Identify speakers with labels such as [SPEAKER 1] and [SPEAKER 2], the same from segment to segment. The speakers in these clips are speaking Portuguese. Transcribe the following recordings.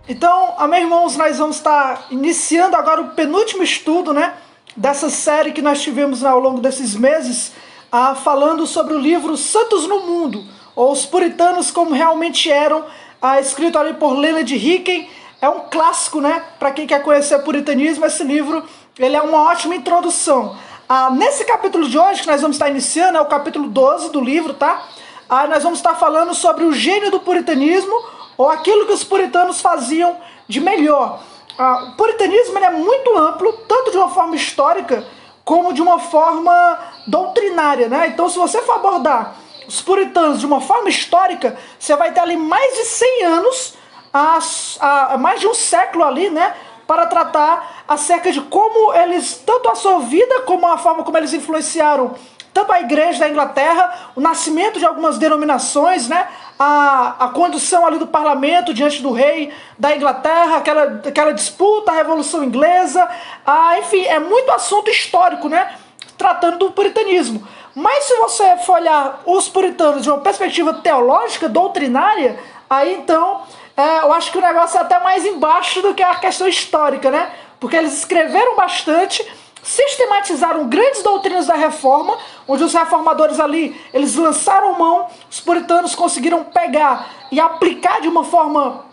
[SPEAKER 1] Então, meus irmãos, nós vamos estar iniciando agora o penúltimo estudo, né, dessa série que nós tivemos ao longo desses meses, falando sobre o livro Santos no Mundo, ou Os Puritanos Como Realmente Eram, escrito ali por Leonard Hicken. É um clássico, né, para quem quer conhecer puritanismo. Esse livro ele é uma ótima introdução. Nesse capítulo de hoje, que nós vamos estar iniciando, é o capítulo 12 do livro, tá? Nós vamos estar falando sobre o gênio do puritanismo, ou aquilo que os puritanos faziam de melhor. O puritanismo ele é muito amplo, tanto de uma forma histórica, como de uma forma doutrinária, né? Então, se você for abordar os puritanos de uma forma histórica, você vai ter ali mais de 100 anos, mais de um século ali, né? Para tratar acerca de como eles, tanto a sua vida, como a forma como eles influenciaram tanto a igreja da Inglaterra, o nascimento de algumas denominações, né? A condução ali do parlamento diante do rei da Inglaterra, aquela disputa, a Revolução Inglesa, enfim, é muito assunto histórico, né? Tratando do puritanismo. Mas se você for olhar os puritanos de uma perspectiva teológica, doutrinária, aí então eu acho que o negócio é até mais embaixo do que a questão histórica, né? Porque eles escreveram bastante, sistematizaram grandes doutrinas da reforma, onde os reformadores ali, eles lançaram mão, os puritanos conseguiram pegar e aplicar de uma forma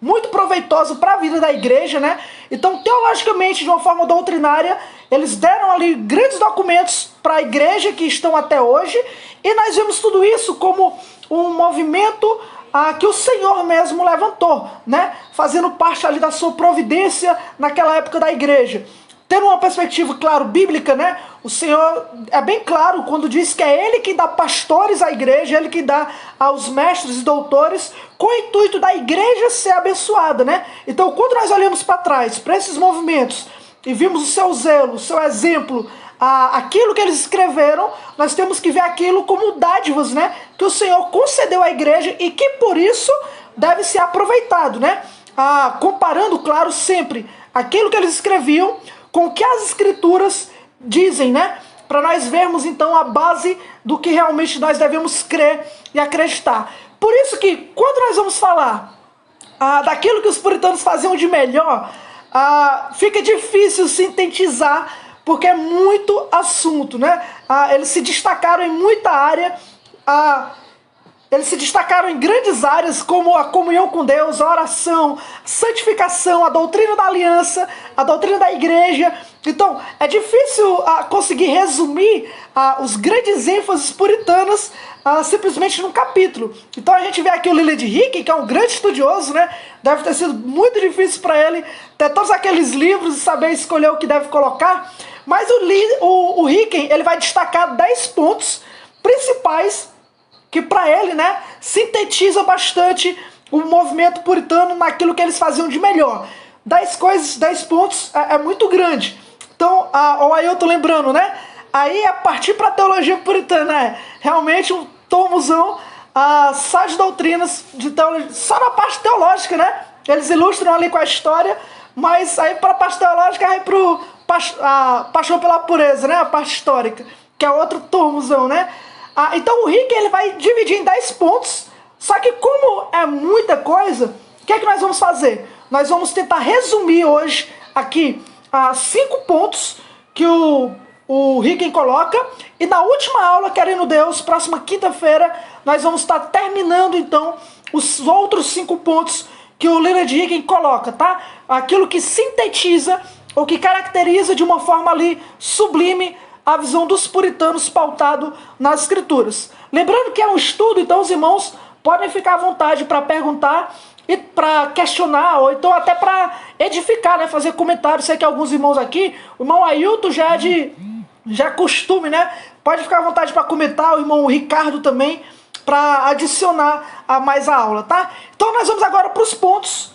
[SPEAKER 1] muito proveitosa para a vida da igreja, né? Então, teologicamente, de uma forma doutrinária, eles deram ali grandes documentos para a igreja que estão até hoje, e nós vemos tudo isso como um movimento que o Senhor mesmo levantou, né? Fazendo parte ali da sua providência naquela época da igreja. Tendo uma perspectiva, claro, bíblica, né? O Senhor é bem claro quando diz que é Ele que dá pastores à igreja, Ele que dá aos mestres e doutores, com o intuito da igreja ser abençoada, né? Então, quando nós olhamos para trás, para esses movimentos, e vimos o seu zelo, o seu exemplo, aquilo que eles escreveram, nós temos que ver aquilo como dádivas, né? Que o Senhor concedeu à igreja e que, por isso, deve ser aproveitado, né? Comparando, claro, sempre aquilo que eles escreviam com o que as escrituras dizem, né? Para nós vermos então a base do que realmente nós devemos crer e acreditar. Por isso que quando nós vamos falar daquilo que os puritanos faziam de melhor, fica difícil sintetizar, porque é muito assunto, né? Eles se destacaram em muita área, eles se destacaram em grandes áreas como a comunhão com Deus, a oração, a santificação, a doutrina da aliança, a doutrina da igreja. Então, é difícil conseguir resumir os grandes ênfases puritanas simplesmente num capítulo. Então, a gente vê aqui o Leonard Hicken, que é um grande estudioso, né? Deve ter sido muito difícil para ele ter todos aqueles livros e saber escolher o que deve colocar. Mas o Hicken, ele vai destacar 10 pontos principais que para ele, né, sintetiza bastante o movimento puritano naquilo que eles faziam de melhor. 10 coisas, 10 pontos é muito grande. Então, aí eu tô lembrando, né? Aí é partir para a teologia puritana, realmente um tomozão, só de doutrinas, de teologia, só na parte teológica, né? Eles ilustram ali com a história, mas aí para a parte teológica, aí pro paixão pela pureza, né? A parte histórica, que é outro tomozão, né? Então o Hicken ele vai dividir em 10 pontos, só que como é muita coisa, o que é que nós vamos fazer? Nós vamos tentar resumir hoje aqui 5 pontos que o Hicken coloca, e na última aula, querendo Deus, próxima quinta-feira, nós vamos estar terminando então os outros 5 pontos que o Leonard Hicken coloca, tá? Aquilo que sintetiza ou que caracteriza de uma forma ali sublime a visão dos puritanos pautado nas escrituras. Lembrando que é um estudo, então os irmãos podem ficar à vontade para perguntar e para questionar, ou então até para edificar, né, fazer comentários. Sei que alguns irmãos aqui, o irmão Ailton já é costume, né? Pode ficar à vontade para comentar, o irmão Ricardo também, para adicionar mais a aula, tá? Então nós vamos agora para os pontos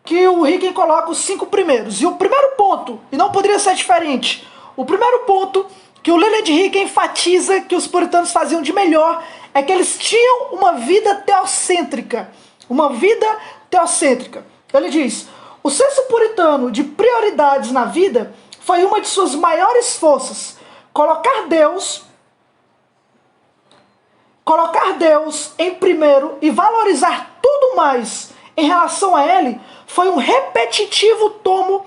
[SPEAKER 1] que o Hicken coloca, os 5 primeiros. E o primeiro ponto, e não poderia ser diferente, o primeiro ponto que o Leonard Hicken enfatiza que os puritanos faziam de melhor é que eles tinham uma vida teocêntrica. Uma vida teocêntrica. Ele diz: o senso puritano de prioridades na vida foi uma de suas maiores forças. Colocar Deus em primeiro e valorizar tudo mais em relação a ele foi um repetitivo tema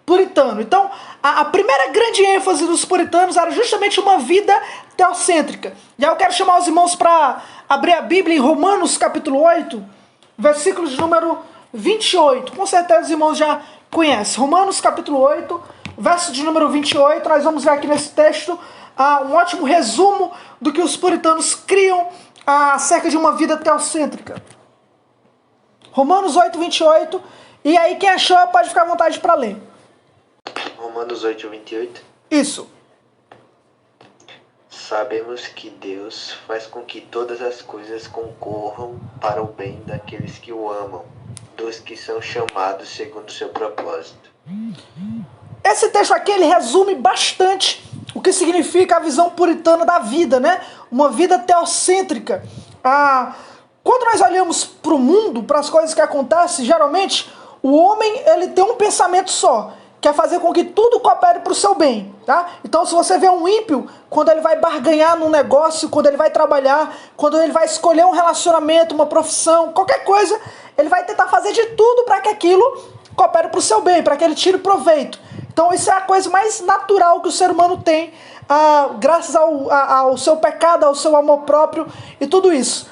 [SPEAKER 1] puritano. Então, a primeira grande ênfase dos puritanos era justamente uma vida teocêntrica. E aí eu quero chamar os irmãos para abrir a Bíblia em Romanos capítulo 8, versículo de número 28. Com certeza os irmãos já conhecem. Romanos capítulo 8, verso de número 28. Nós vamos ver aqui nesse texto um ótimo resumo do que os puritanos criam acerca de uma vida teocêntrica. Romanos 8, 28. E aí quem achou pode ficar à vontade para ler.
[SPEAKER 2] Romanos 8, 28.
[SPEAKER 1] Isso.
[SPEAKER 2] Sabemos que Deus faz com que todas as coisas concorram para o bem daqueles que o amam, dos que são chamados segundo o seu propósito.
[SPEAKER 1] Esse texto aqui, ele resume bastante o que significa a visão puritana da vida, né? Uma vida teocêntrica. Quando nós olhamos para o mundo, para as coisas que acontecem, geralmente o homem ele tem um pensamento só, que é fazer com que tudo coopere para o seu bem, tá? Então, se você vê um ímpio, quando ele vai barganhar num negócio, quando ele vai trabalhar, quando ele vai escolher um relacionamento, uma profissão, qualquer coisa, ele vai tentar fazer de tudo para que aquilo coopere para o seu bem, para que ele tire proveito. Então, isso é a coisa mais natural que o ser humano tem, graças ao seu pecado, ao seu amor próprio e tudo isso.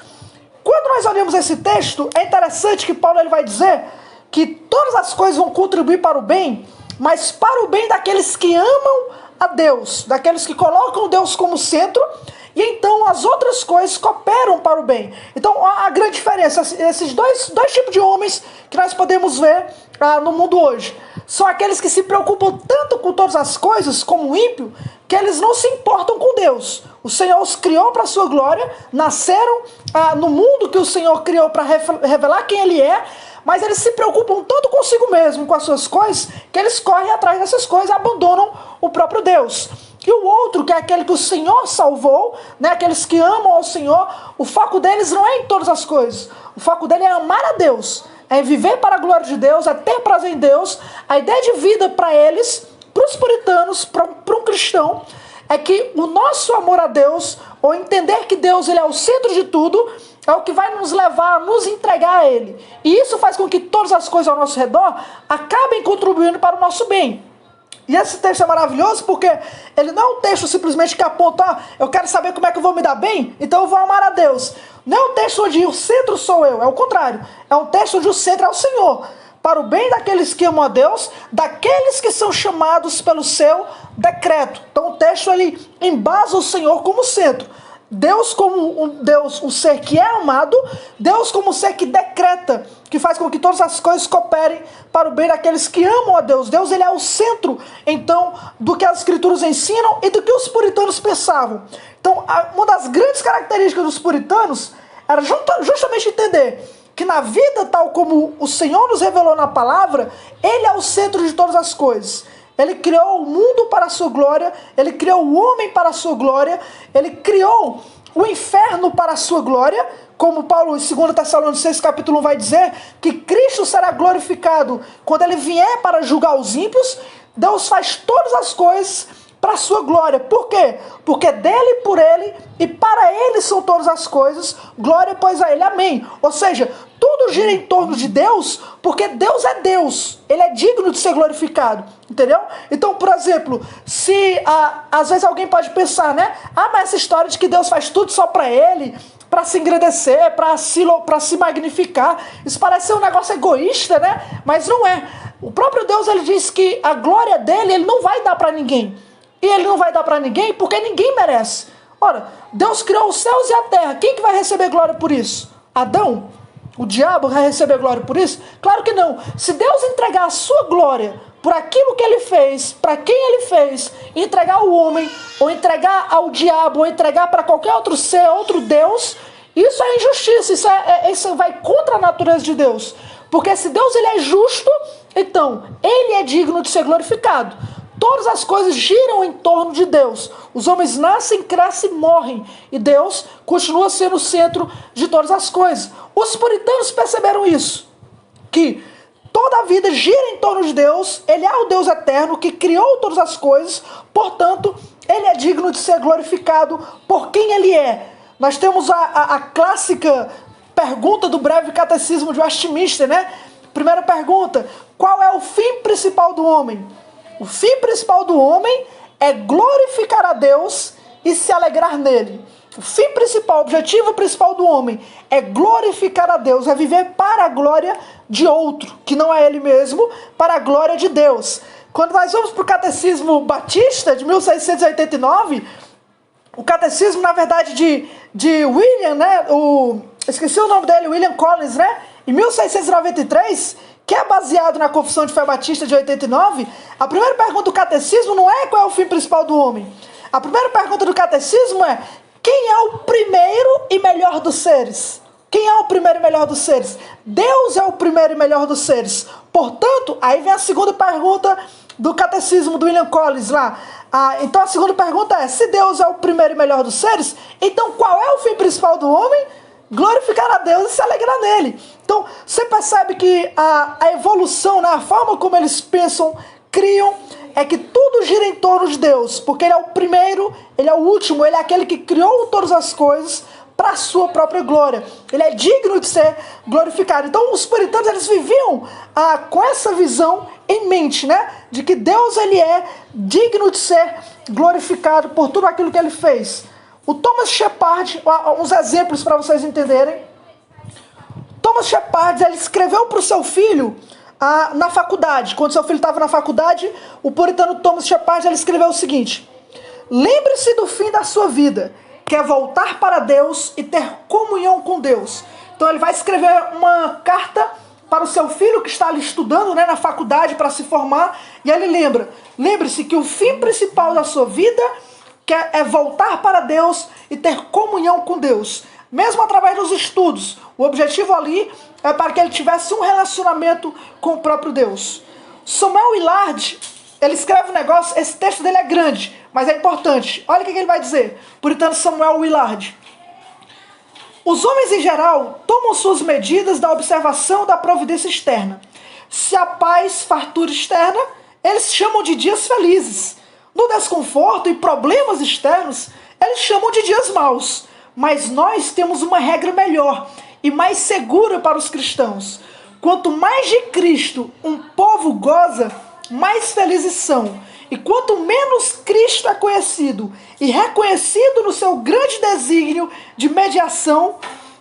[SPEAKER 1] Quando nós olhamos esse texto, é interessante que Paulo ele vai dizer que todas as coisas vão contribuir para o bem, mas para o bem daqueles que amam a Deus, daqueles que colocam Deus como centro, e então as outras coisas cooperam para o bem. Então a grande diferença, esses dois tipos de homens que nós podemos ver no mundo hoje, são aqueles que se preocupam tanto com todas as coisas, como o ímpio, que eles não se importam com Deus. O Senhor os criou para a sua glória, nasceram no mundo que o Senhor criou para revelar quem Ele é, mas eles se preocupam tanto consigo mesmo, com as suas coisas, que eles correm atrás dessas coisas e abandonam o próprio Deus. E o outro, que é aquele que o Senhor salvou, né, aqueles que amam ao Senhor, o foco deles não é em todas as coisas. O foco dele é amar a Deus, é viver para a glória de Deus, é ter prazer em Deus. A ideia de vida para eles, para os puritanos, para um cristão, é que o nosso amor a Deus, ou entender que Deus ele é o centro de tudo, é o que vai nos levar a nos entregar a Ele. E isso faz com que todas as coisas ao nosso redor acabem contribuindo para o nosso bem. E esse texto é maravilhoso porque ele não é um texto simplesmente que aponta, eu quero saber como é que eu vou me dar bem, então eu vou amar a Deus. Não é um texto onde o centro sou eu, é o contrário. É um texto onde o centro é o Senhor. Para o bem daqueles que amam a Deus, daqueles que são chamados pelo seu decreto. Então o texto ele embasa o Senhor como centro. Deus como Deus, o ser que é amado, Deus como o ser que decreta, que faz com que todas as coisas cooperem para o bem daqueles que amam a Deus. Deus ele é o centro, então, do que as Escrituras ensinam e do que os puritanos pensavam. Então, uma das grandes características dos puritanos era justamente entender que na vida tal como o Senhor nos revelou na palavra, Ele é o centro de todas as coisas. Ele criou o mundo para a sua glória, Ele criou o homem para a sua glória, Ele criou o inferno para a sua glória, como Paulo em 2 Tessalonicenses capítulo 1 vai dizer, que Cristo será glorificado quando Ele vier para julgar os ímpios. Deus faz todas as coisas para a sua glória. Por quê? Porque dele, por ele e para ele são todas as coisas. Glória, pois, a ele. Amém. Ou seja, tudo gira em torno de Deus, porque Deus é Deus. Ele é digno de ser glorificado. Entendeu? Então, por exemplo, se às vezes alguém pode pensar, né? Mas essa história de que Deus faz tudo só para ele, para se engrandecer, para se magnificar, isso parece ser um negócio egoísta, né? Mas não é. O próprio Deus, ele diz que a glória dele, ele não vai dar para ninguém. E ele não vai dar para ninguém porque ninguém merece. Ora, Deus criou os céus e a terra. Quem que vai receber glória por isso? Adão? O diabo vai receber glória por isso? Claro que não. Se Deus entregar a sua glória por aquilo que ele fez, para quem ele fez, entregar ao homem, ou entregar ao diabo, ou entregar para qualquer outro ser, outro Deus, isso é injustiça. Isso vai contra a natureza de Deus. Porque se Deus ele é justo, então ele é digno de ser glorificado. Todas as coisas giram em torno de Deus. Os homens nascem, crescem, morrem. E Deus continua sendo o centro de todas as coisas. Os puritanos perceberam isso. Que toda a vida gira em torno de Deus. Ele é o Deus eterno que criou todas as coisas. Portanto, ele é digno de ser glorificado por quem ele é. Nós temos a clássica pergunta do breve catecismo de Westminster, né? Primeira pergunta: qual é o fim principal do homem? O fim principal do homem é glorificar a Deus e se alegrar nele. O fim principal, o objetivo principal do homem é glorificar a Deus, é viver para a glória de outro, que não é ele mesmo, para a glória de Deus. Quando nós vamos para o Catecismo Batista, de 1689, o catecismo, na verdade, de William, né? Esqueci o nome dele, William Collins, né? Em 1693, que é baseado na Confissão de Fé Batista de 89, a primeira pergunta do catecismo não é qual é o fim principal do homem. A primeira pergunta do catecismo é: quem é o primeiro e melhor dos seres? Quem é o primeiro e melhor dos seres? Deus é o primeiro e melhor dos seres. Portanto, aí vem a segunda pergunta do catecismo do William Collins lá. Então a segunda pergunta é: se Deus é o primeiro e melhor dos seres, então qual é o fim principal do homem? Glorificar a Deus e se alegrar nele. Então você percebe que a evolução, né, a forma como eles pensam, criam, é que tudo gira em torno de Deus, porque Ele é o primeiro, Ele é o último, Ele é aquele que criou todas as coisas para a sua própria glória. Ele é digno de ser glorificado. Então os puritanos, eles viviam com essa visão em mente, né? De que Deus, Ele é digno de ser glorificado por tudo aquilo que Ele fez. O Thomas Shepard, uns exemplos para vocês entenderem. Thomas Shepard, ele escreveu para o seu filho na faculdade. Quando seu filho estava na faculdade, o puritano Thomas Shepard, ele escreveu o seguinte: lembre-se do fim da sua vida, que é voltar para Deus e ter comunhão com Deus. Então ele vai escrever uma carta para o seu filho que está ali estudando, né, na faculdade para se formar, e ele lembre-se que o fim principal da sua vida é voltar para Deus e ter comunhão com Deus. Mesmo através dos estudos, o objetivo ali é para que ele tivesse um relacionamento com o próprio Deus. Samuel Willard, ele escreve um negócio, esse texto dele é grande, mas é importante. Olha o que ele vai dizer, puritano Samuel Willard. Os homens em geral tomam suas medidas da observação da providência externa. Se há paz, fartura externa, eles chamam de dias felizes. No desconforto e problemas externos, eles chamam de dias maus. Mas nós temos uma regra melhor e mais segura para os cristãos. Quanto mais de Cristo um povo goza, mais felizes são. E quanto menos Cristo é conhecido e reconhecido no seu grande desígnio de mediação,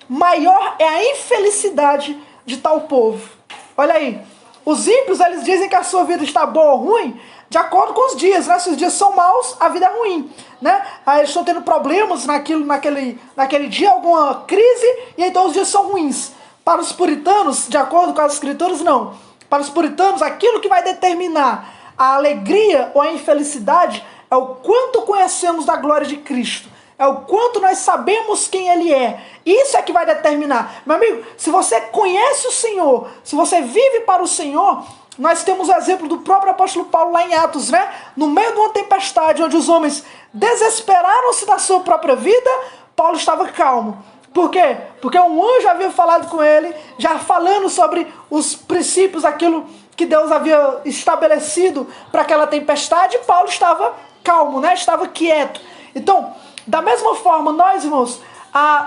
[SPEAKER 1] maior é a infelicidade de tal povo. Olha aí, os ímpios, eles dizem que a sua vida está boa ou ruim de acordo com os dias, né? Se os dias são maus, a vida é ruim, né? Aí eles estão tendo problemas naquele dia, alguma crise, e então os dias são ruins. Para os puritanos, de acordo com as escrituras, não. Para os puritanos, aquilo que vai determinar a alegria ou a infelicidade é o quanto conhecemos da glória de Cristo. É o quanto nós sabemos quem Ele é. Isso é que vai determinar. Meu amigo, se você conhece o Senhor, se você vive para o Senhor, nós temos o exemplo do próprio apóstolo Paulo lá em Atos, né? No meio de uma tempestade, onde os homens desesperaram-se da sua própria vida, Paulo estava calmo. Por quê? Porque um anjo havia falado com ele, já falando sobre os princípios, aquilo que Deus havia estabelecido para aquela tempestade, e Paulo estava calmo, né? Estava quieto. Então, da mesma forma, nós, irmãos,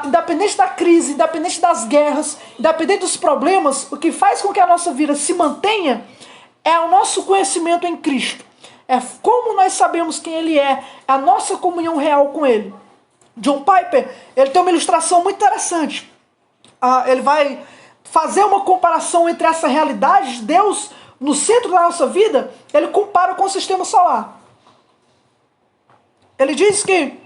[SPEAKER 1] independente da crise, independente das guerras, independente dos problemas, o que faz com que a nossa vida se mantenha é o nosso conhecimento em Cristo. É como nós sabemos quem Ele é a nossa comunhão real com Ele. John Piper, ele tem uma ilustração muito interessante. Ele vai fazer uma comparação entre essa realidade de Deus no centro da nossa vida. Ele compara com o sistema solar. Ele diz que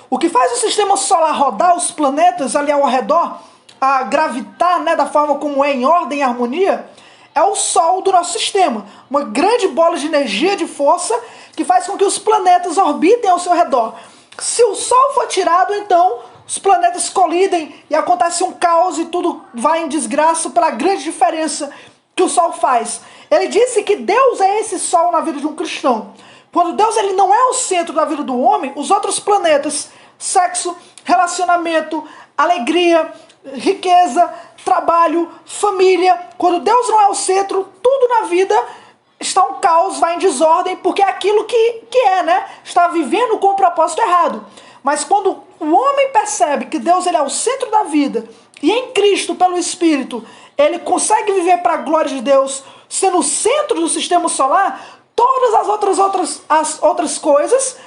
[SPEAKER 1] o que faz o sistema solar rodar, os planetas ali ao redor, a gravitar, né, da forma como é, em ordem e harmonia, é o Sol do nosso sistema. Uma grande bola de energia, de força, que faz com que os planetas orbitem ao seu redor. Se o Sol for tirado, então os planetas colidem e acontece um caos e tudo vai em desgraça pela grande diferença que o Sol faz. Ele disse que Deus é esse Sol na vida de um cristão. Quando Deus, ele não é o centro da vida do homem, os outros planetas, sexo, relacionamento, alegria, riqueza, trabalho, família, quando Deus não é o centro, tudo na vida está um caos, vai em desordem, porque é aquilo que é, né? Está vivendo com o propósito errado. Mas quando o homem percebe que Deus, ele é o centro da vida, e em Cristo, pelo Espírito, ele consegue viver para a glória de Deus, sendo o centro do sistema solar, todas as outras coisas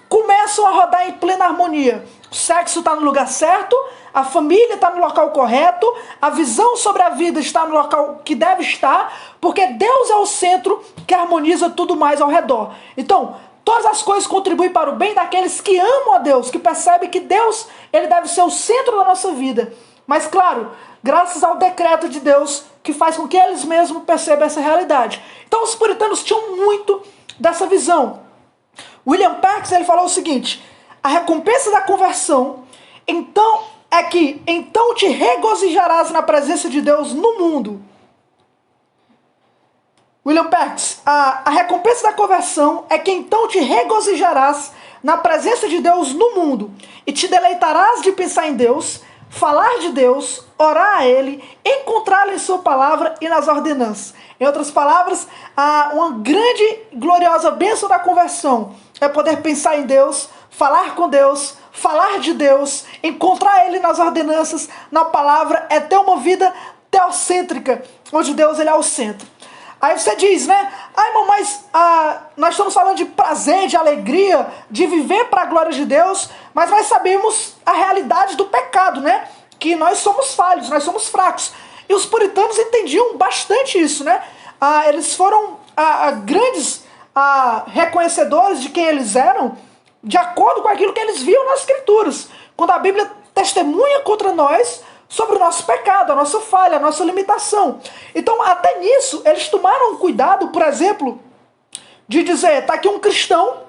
[SPEAKER 1] começam a rodar em plena harmonia. O sexo está no lugar certo, a família está no local correto, a visão sobre a vida está no local que deve estar, porque Deus é o centro que harmoniza tudo mais ao redor. Então, todas as coisas contribuem para o bem daqueles que amam a Deus, que percebem que Deus ele deve ser o centro da nossa vida. Mas claro, graças ao decreto de Deus, que faz com que eles mesmos percebam essa realidade. Então os puritanos tinham muito dessa visão. William Perkins ele falou o seguinte: a recompensa da conversão então te regozijarás na presença de Deus no mundo. William Perkins, a recompensa da conversão é que então te regozijarás na presença de Deus no mundo e te deleitarás de pensar em Deus, falar de Deus, orar a Ele, encontrá-lo em sua palavra e nas ordenanças. Em outras palavras, uma grande, gloriosa bênção da conversão é poder pensar em Deus, falar com Deus, falar de Deus, encontrar Ele nas ordenanças, na palavra, é ter uma vida teocêntrica, onde Deus ele é o centro. Aí você diz, né? Irmão, mas nós estamos falando de prazer, de alegria, de viver para a glória de Deus, mas nós sabemos a realidade do pecado, né? Que nós somos falhos, nós somos fracos. E os puritanos entendiam bastante isso, né? Eles foram grandes reconhecedores de quem eles eram, de acordo com aquilo que eles viam nas Escrituras. Quando a Bíblia testemunha contra nós sobre o nosso pecado, a nossa falha, a nossa limitação. Então, até nisso, eles tomaram cuidado, por exemplo, de dizer, está aqui um cristão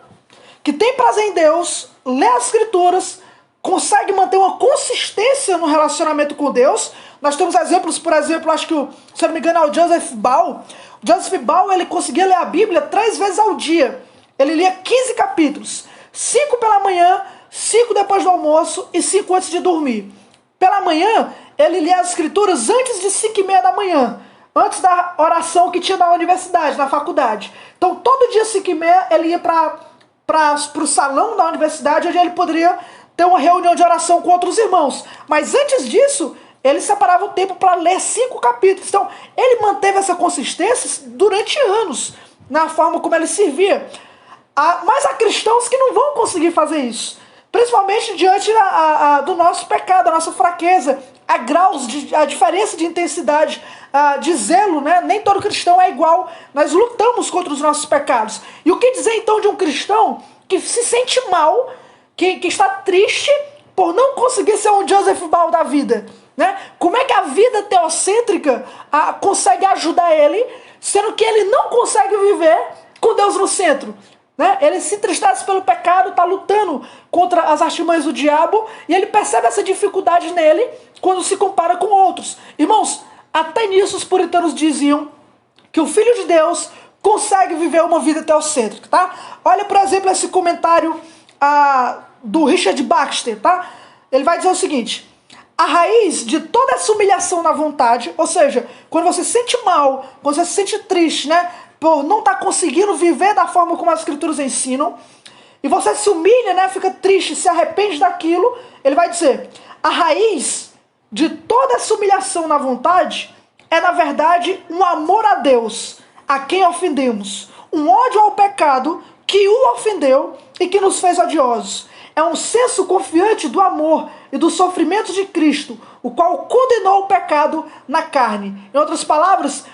[SPEAKER 1] que tem prazer em Deus, lê as Escrituras, consegue manter uma consistência no relacionamento com Deus. Nós temos exemplos, por exemplo, acho que, se eu não me engano, é o Joseph Ball. O Joseph Ball, ele conseguia ler a Bíblia 3 vezes ao dia. Ele lia 15 capítulos. 5 pela manhã, 5 depois do almoço e 5 antes de dormir. Pela manhã, ele lia as Escrituras antes de 5:30 da manhã, antes da oração que tinha na universidade, na faculdade. Então, todo dia 5:30, ele ia para o salão da universidade, onde ele poderia ter uma reunião de oração com outros irmãos. Mas antes disso, ele separava o tempo para ler 5 capítulos. Então, ele manteve essa consistência durante anos, na forma como ele servia. Mas há cristãos que não vão conseguir fazer isso, principalmente diante do nosso pecado, da nossa fraqueza, há graus, a diferença de intensidade, de zelo, né? Nem todo cristão é igual, nós lutamos contra os nossos pecados. E o que dizer então de um cristão que se sente mal, que está triste por não conseguir ser um Joseph Ball da vida, né? Como é que a vida teocêntrica consegue ajudar ele, sendo que ele não consegue viver com Deus no centro? Né? Ele se entristece pelo pecado, está lutando contra as artimanhas do diabo, e ele percebe essa dificuldade nele quando se compara com outros. Irmãos, até nisso os puritanos diziam que o Filho de Deus consegue viver uma vida teocêntrica. Tá? Olha, por exemplo, esse comentário do Richard Baxter. Tá? Ele vai dizer o seguinte: a raiz de toda essa humilhação na vontade, ou seja, quando você se sente mal, quando você se sente triste, né, por não estar conseguindo viver da forma como as Escrituras ensinam, e você se humilha, né, fica triste, se arrepende daquilo, ele vai dizer, a raiz de toda essa humilhação na vontade é, na verdade, um amor a Deus, a quem ofendemos, um ódio ao pecado que o ofendeu e que nos fez odiosos. É um senso confiante do amor e do sofrimento de Cristo, o qual condenou o pecado na carne. Em outras palavras,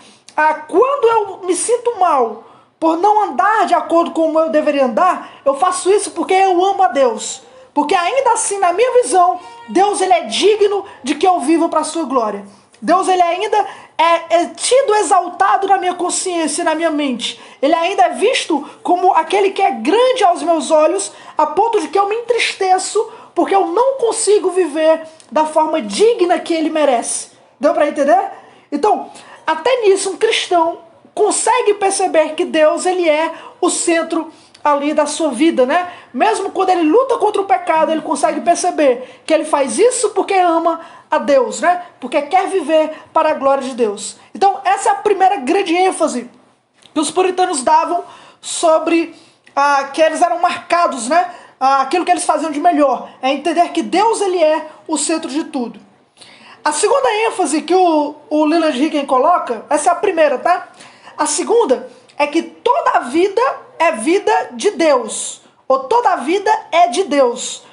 [SPEAKER 1] quando eu me sinto mal por não andar de acordo com como eu deveria andar, eu faço isso porque eu amo a Deus. Porque ainda assim, na minha visão, Deus ele é digno de que eu viva para a sua glória. Deus ele ainda é tido exaltado na minha consciência e na minha mente. Ele ainda é visto como aquele que é grande aos meus olhos, a ponto de que eu me entristeço porque eu não consigo viver da forma digna que ele merece. Deu para entender? Então, até nisso, um cristão consegue perceber que Deus ele é o centro ali da sua vida, né? Mesmo quando ele luta contra o pecado, ele consegue perceber que ele faz isso porque ama a Deus, né? Porque quer viver para a glória de Deus. Então, essa é a primeira grande ênfase que os puritanos davam sobre que eles eram marcados, né? Aquilo que eles faziam de melhor, é entender que Deus ele é o centro de tudo. A segunda ênfase que o Leonard Higgins coloca, essa é a primeira, tá? A segunda é que toda a vida é vida de Deus, ou toda a vida é de Deus.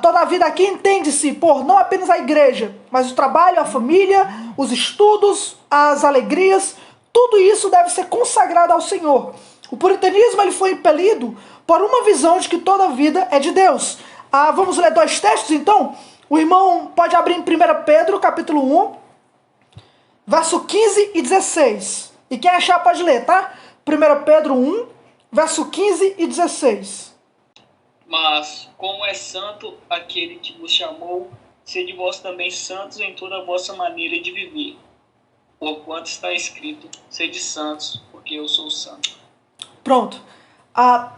[SPEAKER 1] Toda a vida aqui entende-se por não apenas a igreja, mas o trabalho, a família, os estudos, as alegrias, tudo isso deve ser consagrado ao Senhor. O puritanismo ele foi impelido por uma visão de que toda a vida é de Deus. Vamos ler 2 textos então? O irmão pode abrir em 1 Pedro, capítulo 1, verso 15 e 16. E quem achar pode ler, tá? 1 Pedro 1, verso 15 e 16.
[SPEAKER 3] Mas, como é santo aquele que vos chamou, sede vós também santos em toda a vossa maneira de viver. Porquanto está escrito, sede santos, porque eu sou santo.
[SPEAKER 1] Pronto.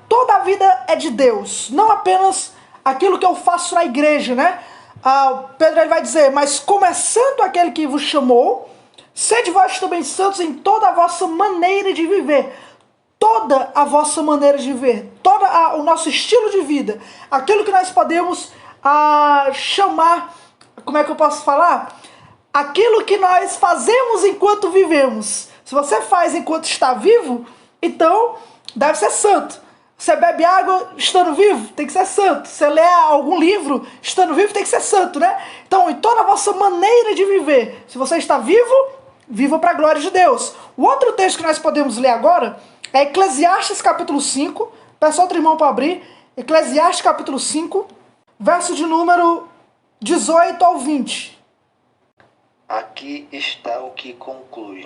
[SPEAKER 1] Toda a vida é de Deus, não apenas aquilo que eu faço na igreja, né? Pedro ele vai dizer, mas como é santo aquele que vos chamou, sede vós também santos em toda a vossa maneira de viver. Toda a vossa maneira de viver, todo o nosso estilo de vida, aquilo que nós podemos chamar, como é que eu posso falar? Aquilo que nós fazemos enquanto vivemos. Se você faz enquanto está vivo, então deve ser santo. Você bebe água estando vivo, tem que ser santo. Você lê algum livro estando vivo, tem que ser santo, né? Então, em toda a vossa maneira de viver, se você está vivo, viva para a glória de Deus. O outro texto que nós podemos ler agora é Eclesiastes capítulo 5. Peço outro irmão para abrir. Eclesiastes capítulo 5, verso de número 18 ao 20.
[SPEAKER 2] Aqui está o que conclui.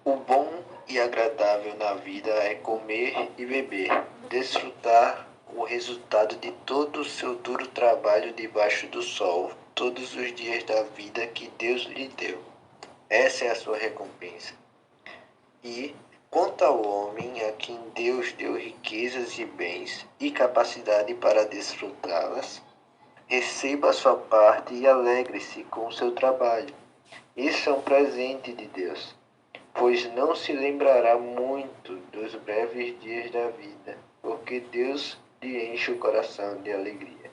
[SPEAKER 2] O bom e agradável na vida é comer e beber, desfrutar o resultado de todo o seu duro trabalho debaixo do sol, todos os dias da vida que Deus lhe deu. Essa é a sua recompensa. E, quanto ao homem a quem Deus deu riquezas e bens e capacidade para desfrutá-las, receba a sua parte e alegre-se com o seu trabalho. Isso é um presente de Deus, pois não se lembrará muito dos breves dias da vida, porque Deus lhe enche o coração de alegria.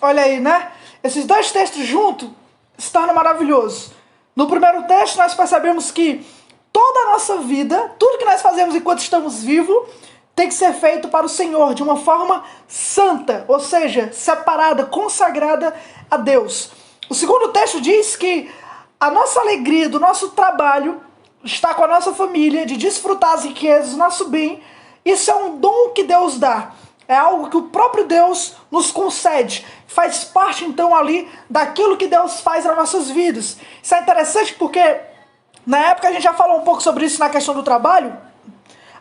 [SPEAKER 1] Olha aí, né? Esses 2 textos juntos se tornam maravilhosos. No primeiro texto nós percebemos que toda a nossa vida, tudo que nós fazemos enquanto estamos vivos, tem que ser feito para o Senhor, de uma forma santa, ou seja, separada, consagrada a Deus. O segundo texto diz que a nossa alegria do nosso trabalho está com a nossa família, de desfrutar as riquezas, o nosso bem. Isso é um dom que Deus dá. É algo que o próprio Deus nos concede. Faz parte, então, ali daquilo que Deus faz nas nossas vidas. Isso é interessante porque, na época, a gente já falou um pouco sobre isso na questão do trabalho.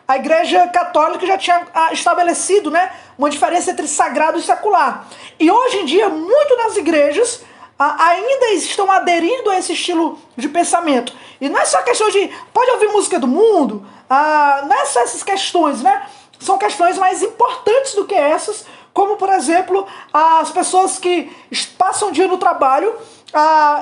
[SPEAKER 1] A Igreja Católica já tinha estabelecido, né, uma diferença entre sagrado e secular. E hoje em dia, muitas das igrejas ainda estão aderindo a esse estilo de pensamento. E não é só questão de, pode ouvir música do mundo, não é só essas questões, né? São questões mais importantes do que essas, como, por exemplo, as pessoas que passam o dia no trabalho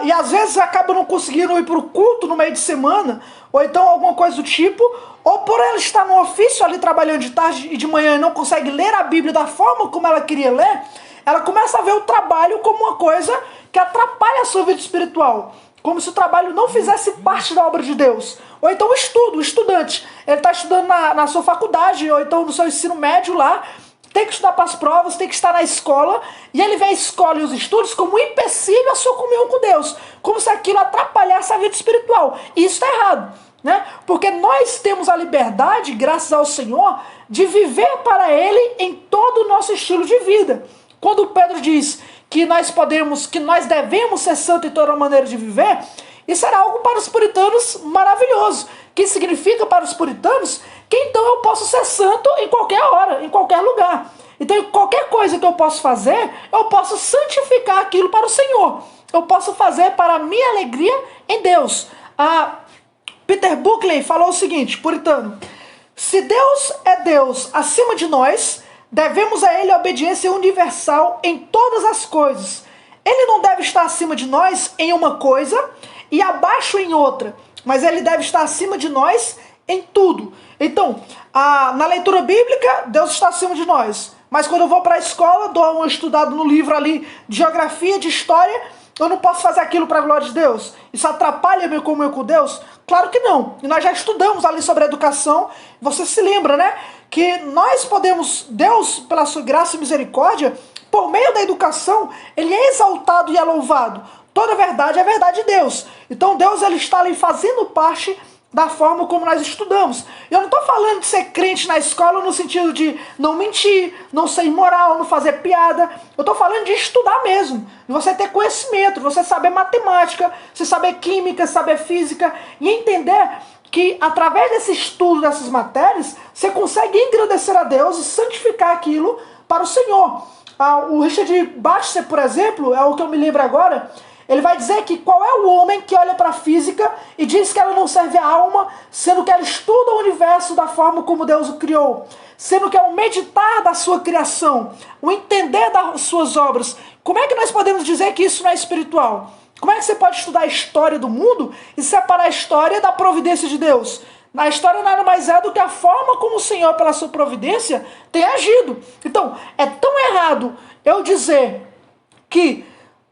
[SPEAKER 1] e às vezes acabam não conseguindo ir para o culto no meio de semana, ou então alguma coisa do tipo, ou por ela estar no ofício ali trabalhando de tarde e de manhã e não consegue ler a Bíblia da forma como ela queria ler, ela começa a ver o trabalho como uma coisa que atrapalha a sua vida espiritual. Como se o trabalho não fizesse parte da obra de Deus. Ou então o estudante. Ele está estudando na sua faculdade, ou então no seu ensino médio lá, tem que estudar para as provas, tem que estar na escola, e ele vê a escola e os estudos como um empecilho à sua comunhão com Deus. Como se aquilo atrapalhasse a vida espiritual. E isso está errado, né? Porque nós temos a liberdade, graças ao Senhor, de viver para Ele em todo o nosso estilo de vida. Quando Pedro diz que nós devemos ser santos em toda maneira de viver, isso era algo para os puritanos maravilhoso. Que significa para os puritanos que então eu posso ser santo em qualquer hora, em qualquer lugar. Então qualquer coisa que eu posso fazer, eu posso santificar aquilo para o Senhor. Eu posso fazer para a minha alegria em Deus. Peter Buckley falou o seguinte, puritano: se Deus é Deus acima de nós, devemos a Ele a obediência universal em todas as coisas. Ele não deve estar acima de nós em uma coisa e abaixo em outra, mas Ele deve estar acima de nós em tudo. Então, na leitura bíblica, Deus está acima de nós. Mas quando eu vou para a escola, dou uma estudada no livro ali de geografia, de história, Eu não posso fazer aquilo para a glória de Deus? Isso atrapalha a minha comunhão com Deus? Claro que não. E nós já estudamos ali sobre a educação. Você se lembra, né? Que nós podemos, Deus, pela sua graça e misericórdia, por meio da educação, ele é exaltado e é louvado. Toda verdade é verdade de Deus. Então Deus, ele está ali fazendo parte da forma como nós estudamos. Eu não estou falando de ser crente na escola no sentido de não mentir, não ser imoral, não fazer piada. Eu estou falando de estudar mesmo. De você ter conhecimento, de você saber matemática, você saber química, saber física e entender que através desse estudo dessas matérias, você consegue engrandecer a Deus e santificar aquilo para o Senhor. O Richard Baxter, por exemplo, é o que eu me lembro agora, ele vai dizer que qual é o homem que olha para a física e diz que ela não serve à alma, sendo que ela estuda o universo da forma como Deus o criou, sendo que é o meditar da sua criação, o entender das suas obras. Como é que nós podemos dizer que isso não é espiritual? Como é que você pode estudar a história do mundo e separar a história da providência de Deus? A história nada mais é do que a forma como o Senhor, pela sua providência, tem agido. Então, é tão errado eu dizer que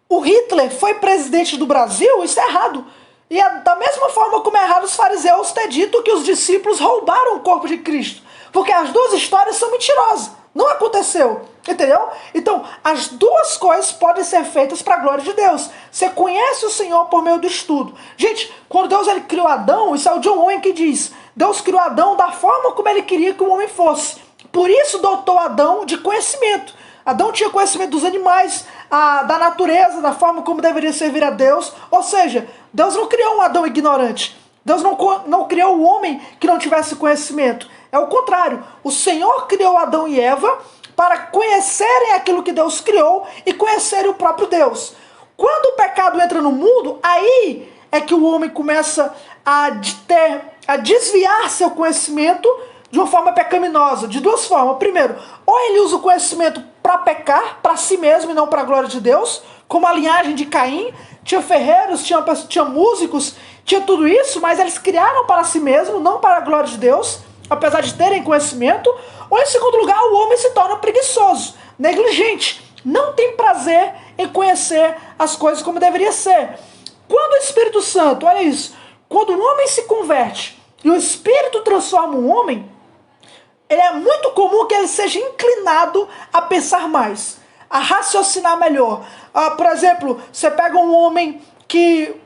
[SPEAKER 1] o Hitler foi presidente do Brasil, isso é errado. E é da mesma forma como é errado os fariseus ter dito que os discípulos roubaram o corpo de Cristo. Porque as duas histórias são mentirosas. Não aconteceu. Entendeu? Então, as duas coisas podem ser feitas para a glória de Deus. Você conhece o Senhor por meio do estudo. Gente, quando Deus ele criou Adão, isso é o John Owen que diz, Deus criou Adão da forma como ele queria que o homem fosse. Por isso dotou Adão de conhecimento. Adão tinha conhecimento dos animais, da natureza, da forma como deveria servir a Deus. Ou seja, Deus não criou um Adão ignorante. Deus não criou o homem que não tivesse conhecimento. É o contrário. O Senhor criou Adão e Eva para conhecerem aquilo que Deus criou e conhecerem o próprio Deus. Quando o pecado entra no mundo, aí é que o homem começa a desviar seu conhecimento de uma forma pecaminosa, de duas formas. Primeiro, ou ele usa o conhecimento para pecar, para si mesmo e não para a glória de Deus, como a linhagem de Caim, tinha ferreiros, tinha músicos, tinha tudo isso, mas eles criaram para si mesmo, não para a glória de Deus, apesar de terem conhecimento. Ou em segundo lugar, o homem se torna preguiçoso, negligente, não tem prazer em conhecer as coisas como deveria ser. Quando o Espírito Santo, olha isso, quando um homem se converte e o Espírito transforma um homem, ele é muito comum que ele seja inclinado a pensar mais, a raciocinar melhor. Por exemplo, você pega um homem que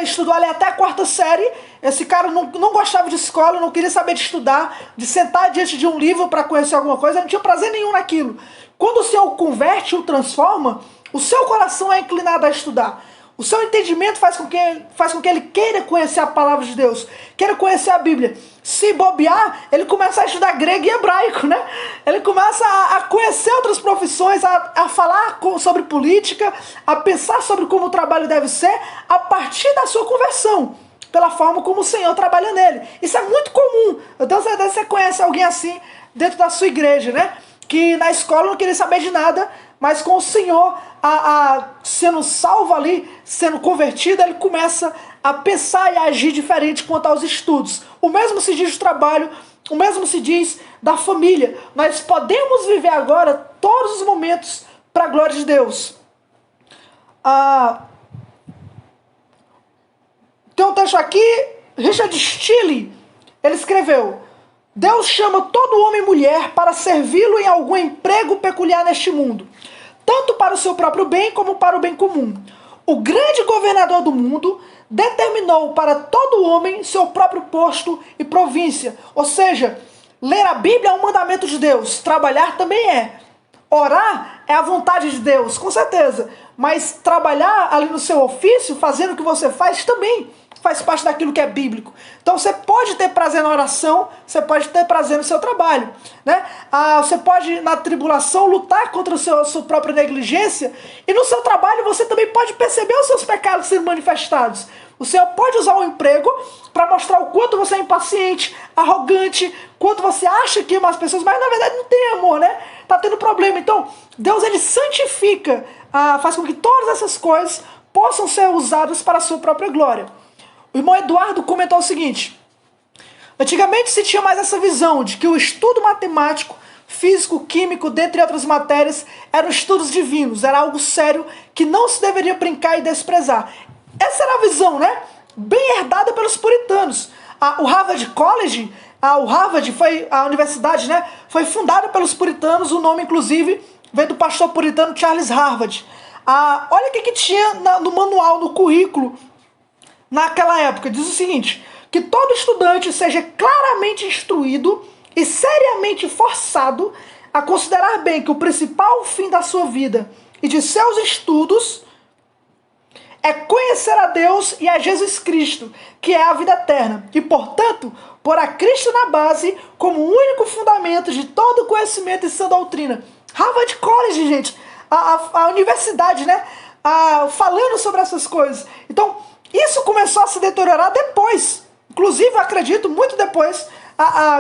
[SPEAKER 1] estudou ali até a 4ª série, esse cara não gostava de escola, não queria saber de estudar, de sentar diante de um livro para conhecer alguma coisa, não tinha prazer nenhum naquilo. Quando o Senhor o converte, o transforma, o seu coração é inclinado a estudar. O seu entendimento faz com que ele queira conhecer a palavra de Deus, queira conhecer a Bíblia. Se bobear, ele começa a estudar grego e hebraico, né? Ele começa a conhecer outras profissões, a falar sobre política, a pensar sobre como o trabalho deve ser, a partir da sua conversão, pela forma como o Senhor trabalha nele. Isso é muito comum. Então você conhece alguém assim dentro da sua igreja, né? Que na escola não queria saber de nada, mas com o Senhor sendo salvo ali, sendo convertido, ele começa a pensar e a agir diferente quanto aos estudos. O mesmo se diz do trabalho, o mesmo se diz da família. Nós podemos viver agora todos os momentos para a glória de Deus. Tem um texto aqui, Richard Steele, ele escreveu: Deus chama todo homem e mulher para servi-lo em algum emprego peculiar neste mundo, tanto para o seu próprio bem como para o bem comum. O grande governador do mundo determinou para todo homem seu próprio posto e província. Ou seja, ler a Bíblia é um mandamento de Deus, trabalhar também é. Orar é a vontade de Deus, com certeza. Mas trabalhar ali no seu ofício, fazendo o que você faz, também faz parte daquilo que é bíblico. Então você pode ter prazer na oração, você pode ter prazer no seu trabalho, né? Você pode, na tribulação, lutar contra a sua própria negligência, e no seu trabalho você também pode perceber os seus pecados sendo manifestados. O Senhor pode usar o emprego para mostrar o quanto você é impaciente, arrogante, quanto você acha que ama as pessoas, mas na verdade não tem amor, né? Tá tendo problema. Então, Deus, ele santifica, faz com que todas essas coisas possam ser usadas para a sua própria glória. O irmão Eduardo comentou o seguinte: antigamente se tinha mais essa visão de que o estudo matemático físico, químico, dentre outras matérias, eram estudos divinos, era algo sério que não se deveria brincar e desprezar. Essa era a visão, né? Bem herdada pelos puritanos. O Harvard College, o Harvard foi a universidade, né? Foi fundada pelos puritanos, o nome inclusive veio do pastor puritano Charles Harvard. Olha o que tinha no manual, no currículo, naquela época. Diz o seguinte: que todo estudante seja claramente instruído e seriamente forçado a considerar bem que o principal fim da sua vida e de seus estudos é conhecer a Deus e a Jesus Cristo, que é a vida eterna, e, portanto, pôr a Cristo na base como o único fundamento de todo conhecimento e sã doutrina. Harvard College, gente, a universidade, né? Falando sobre essas coisas. Então, isso começou a se deteriorar depois. Inclusive, eu acredito, muito depois,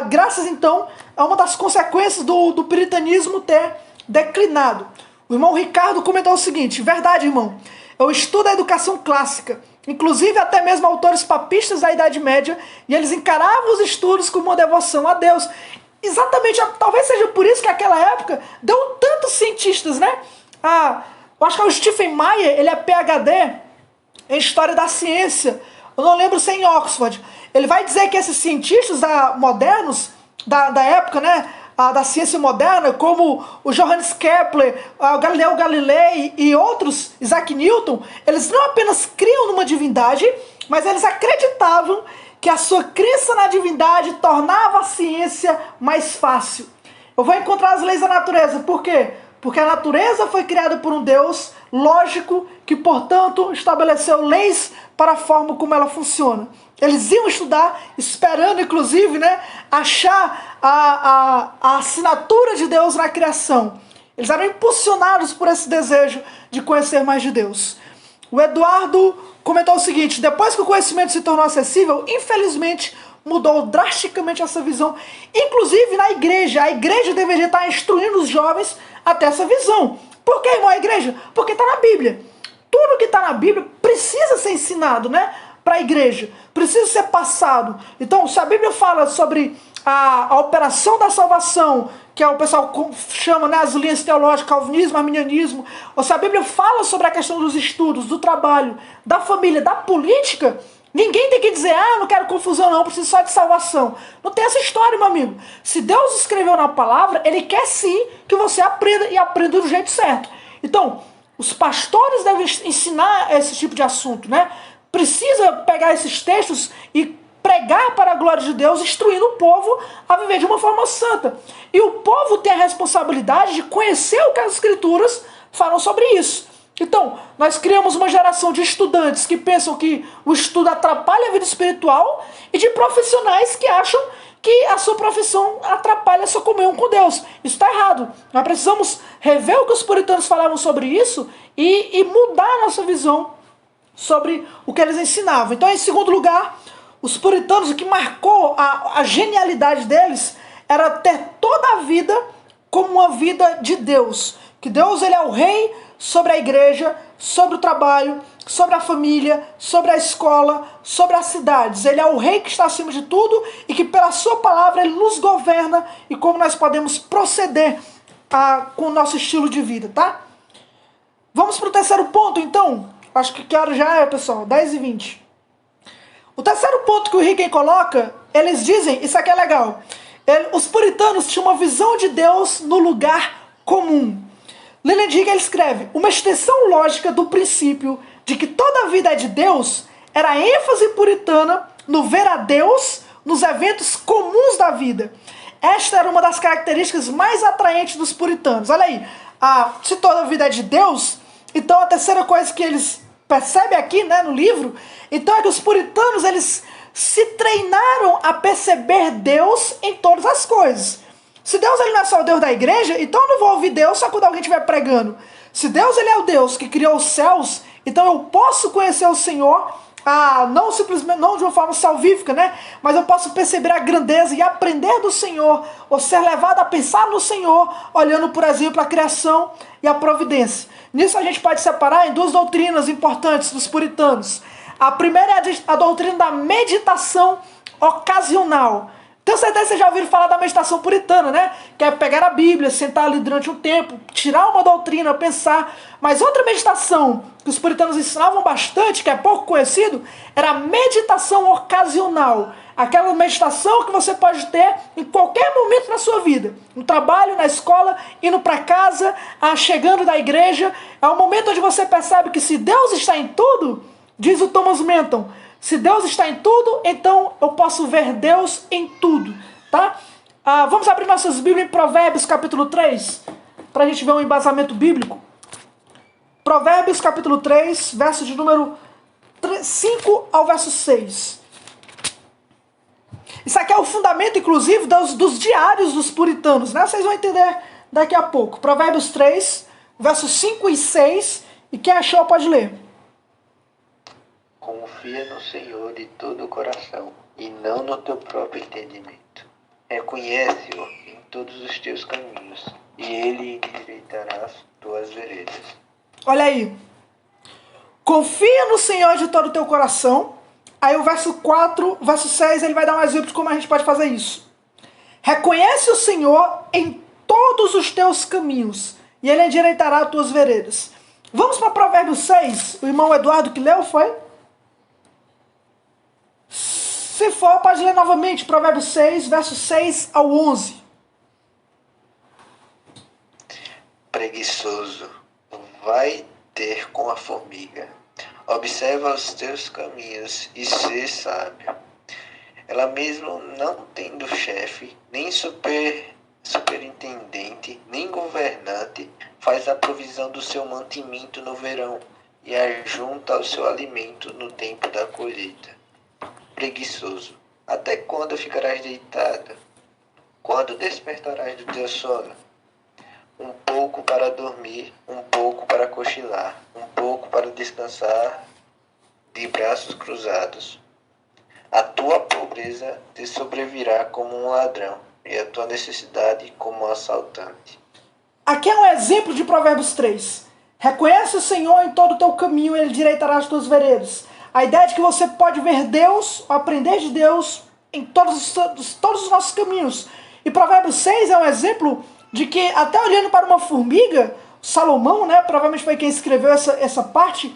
[SPEAKER 1] graças, então, a uma das consequências do puritanismo ter declinado. O irmão Ricardo comentou o seguinte: verdade, irmão, eu estudo a educação clássica, inclusive até mesmo autores papistas da Idade Média, e eles encaravam os estudos como uma devoção a Deus. Exatamente, talvez seja por isso que naquela época deu tantos cientistas, né? Eu acho que é o Stephen Meyer, ele é PhD em História da Ciência, eu não lembro se é em Oxford. Ele vai dizer que esses cientistas modernos, da época, né, da ciência moderna, como o Johannes Kepler, o Galileu Galilei e outros, Isaac Newton, eles não apenas criam numa divindade, mas eles acreditavam que a sua crença na divindade tornava a ciência mais fácil. Eu vou encontrar as leis da natureza. Por quê? Porque a natureza foi criada por um Deus lógico que, portanto, estabeleceu leis para a forma como ela funciona. Eles iam estudar, esperando, inclusive, né, achar a assinatura de Deus na criação. Eles eram impulsionados por esse desejo de conhecer mais de Deus. O Eduardo comentou o seguinte: depois que o conhecimento se tornou acessível, infelizmente, mudou drasticamente essa visão. Inclusive na igreja. A igreja deveria estar instruindo os jovens até essa visão. Por que, irmão, a igreja? Porque está na Bíblia. Tudo que está na Bíblia precisa ser ensinado, né, para a igreja. Precisa ser passado. Então, se a Bíblia fala sobre a operação da salvação, que é o pessoal chama, né, as linhas teológicas, calvinismo, arminianismo, ou se a Bíblia fala sobre a questão dos estudos, do trabalho, da família, da política, ninguém tem que dizer: eu não quero confusão não, eu preciso só de salvação. Não tem essa história, meu amigo. Se Deus escreveu na palavra, Ele quer sim que você aprenda, e aprenda do jeito certo. Então, os pastores devem ensinar esse tipo de assunto, né? Precisa pegar esses textos e pregar para a glória de Deus, instruindo o povo a viver de uma forma santa. E o povo tem a responsabilidade de conhecer o que as Escrituras falam sobre isso. Então, nós criamos uma geração de estudantes que pensam que o estudo atrapalha a vida espiritual e de profissionais que acham que a sua profissão atrapalha a sua comunhão com Deus. Isso está errado. Nós precisamos rever o que os puritanos falavam sobre isso e mudar a nossa visão sobre o que eles ensinavam. Então, em segundo lugar, os puritanos, o que marcou a genialidade deles era ter toda a vida como uma vida de Deus. Que Deus, Ele é o rei sobre a igreja, sobre o trabalho, sobre a família, sobre a escola, sobre as cidades. Ele é o rei que está acima de tudo e que pela sua palavra Ele nos governa e como nós podemos proceder com o nosso estilo de vida, tá? Vamos para o terceiro ponto, então. Acho que hora já é, pessoal, 10h20. O terceiro ponto que o Higgins coloca, eles dizem, isso aqui é legal, os puritanos tinham uma visão de Deus no lugar comum. Leland Higgins escreve: uma extensão lógica do princípio de que toda a vida é de Deus era a ênfase puritana no ver a Deus nos eventos comuns da vida. Esta era uma das características mais atraentes dos puritanos. Olha aí, se toda a vida é de Deus, então a terceira coisa que eles percebem aqui, né, no livro, então é que os puritanos, eles se treinaram a perceber Deus em todas as coisas. Se Deus, ele não é só o Deus da igreja, então eu não vou ouvir Deus só quando alguém estiver pregando. Se Deus, ele é o Deus que criou os céus, então eu posso conhecer o Senhor, não simplesmente, não de uma forma salvífica, né? Mas eu posso perceber a grandeza e aprender do Senhor, ou ser levado a pensar no Senhor, olhando, por exemplo, a criação e a providência. Nisso a gente pode separar em duas doutrinas importantes dos puritanos. A primeira é a doutrina da meditação ocasional. Tenho certeza que vocês já ouviram falar da meditação puritana, né? Que é pegar a Bíblia, sentar ali durante um tempo, tirar uma doutrina, pensar. Mas outra meditação que os puritanos ensinavam bastante, que é pouco conhecido, era a meditação ocasional. Aquela meditação que você pode ter em qualquer momento na sua vida. No trabalho, na escola, indo para casa, chegando da igreja. É um momento onde você percebe que se Deus está em tudo, diz o Thomas Menton, se Deus está em tudo, então eu posso ver Deus em tudo. Tá? Vamos abrir nossas Bíblias em Provérbios capítulo 3, para a gente ver um embasamento bíblico. Provérbios capítulo 3, verso de número 5 ao verso 6. Isso aqui é o fundamento, inclusive, dos diários dos puritanos, né? Vocês vão entender daqui a pouco. Provérbios 3, versos 5 e 6. E quem achou pode ler.
[SPEAKER 2] Confia no Senhor de todo o coração, e não no teu próprio entendimento. Reconhece-o em todos os teus caminhos, e ele endireitará as tuas veredas.
[SPEAKER 1] Olha aí. Confia no Senhor de todo o teu coração. Aí o verso 4, verso 6, ele vai dar um exemplo de como a gente pode fazer isso. Reconhece o Senhor em todos os teus caminhos, e ele endireitará as tuas veredas. Vamos para Provérbios 6. O irmão Eduardo que leu, foi? Se for, pode ler novamente. Provérbios 6, versos 6 ao 11.
[SPEAKER 2] Preguiçoso, vai ter com a formiga. Observa os teus caminhos e sê sábio. Ela mesmo não tendo chefe, nem superintendente, nem governante, faz a provisão do seu mantimento no verão e ajunta o seu alimento no tempo da colheita. Preguiçoso, até quando ficarás deitado? Quando despertarás do teu sono? Um pouco para dormir, um pouco para cochilar, um pouco para descansar de braços cruzados. A tua pobreza te sobrevirá como um ladrão, e a tua necessidade como um assaltante.
[SPEAKER 1] Aqui é um exemplo de Provérbios 3. Reconhece o Senhor em todo o teu caminho, ele endireitará as tuas veredas. A ideia de que você pode ver Deus, aprender de Deus em todos os nossos caminhos. E Provérbios 6 é um exemplo de que, até olhando para uma formiga, Salomão, né, provavelmente foi quem escreveu essa parte,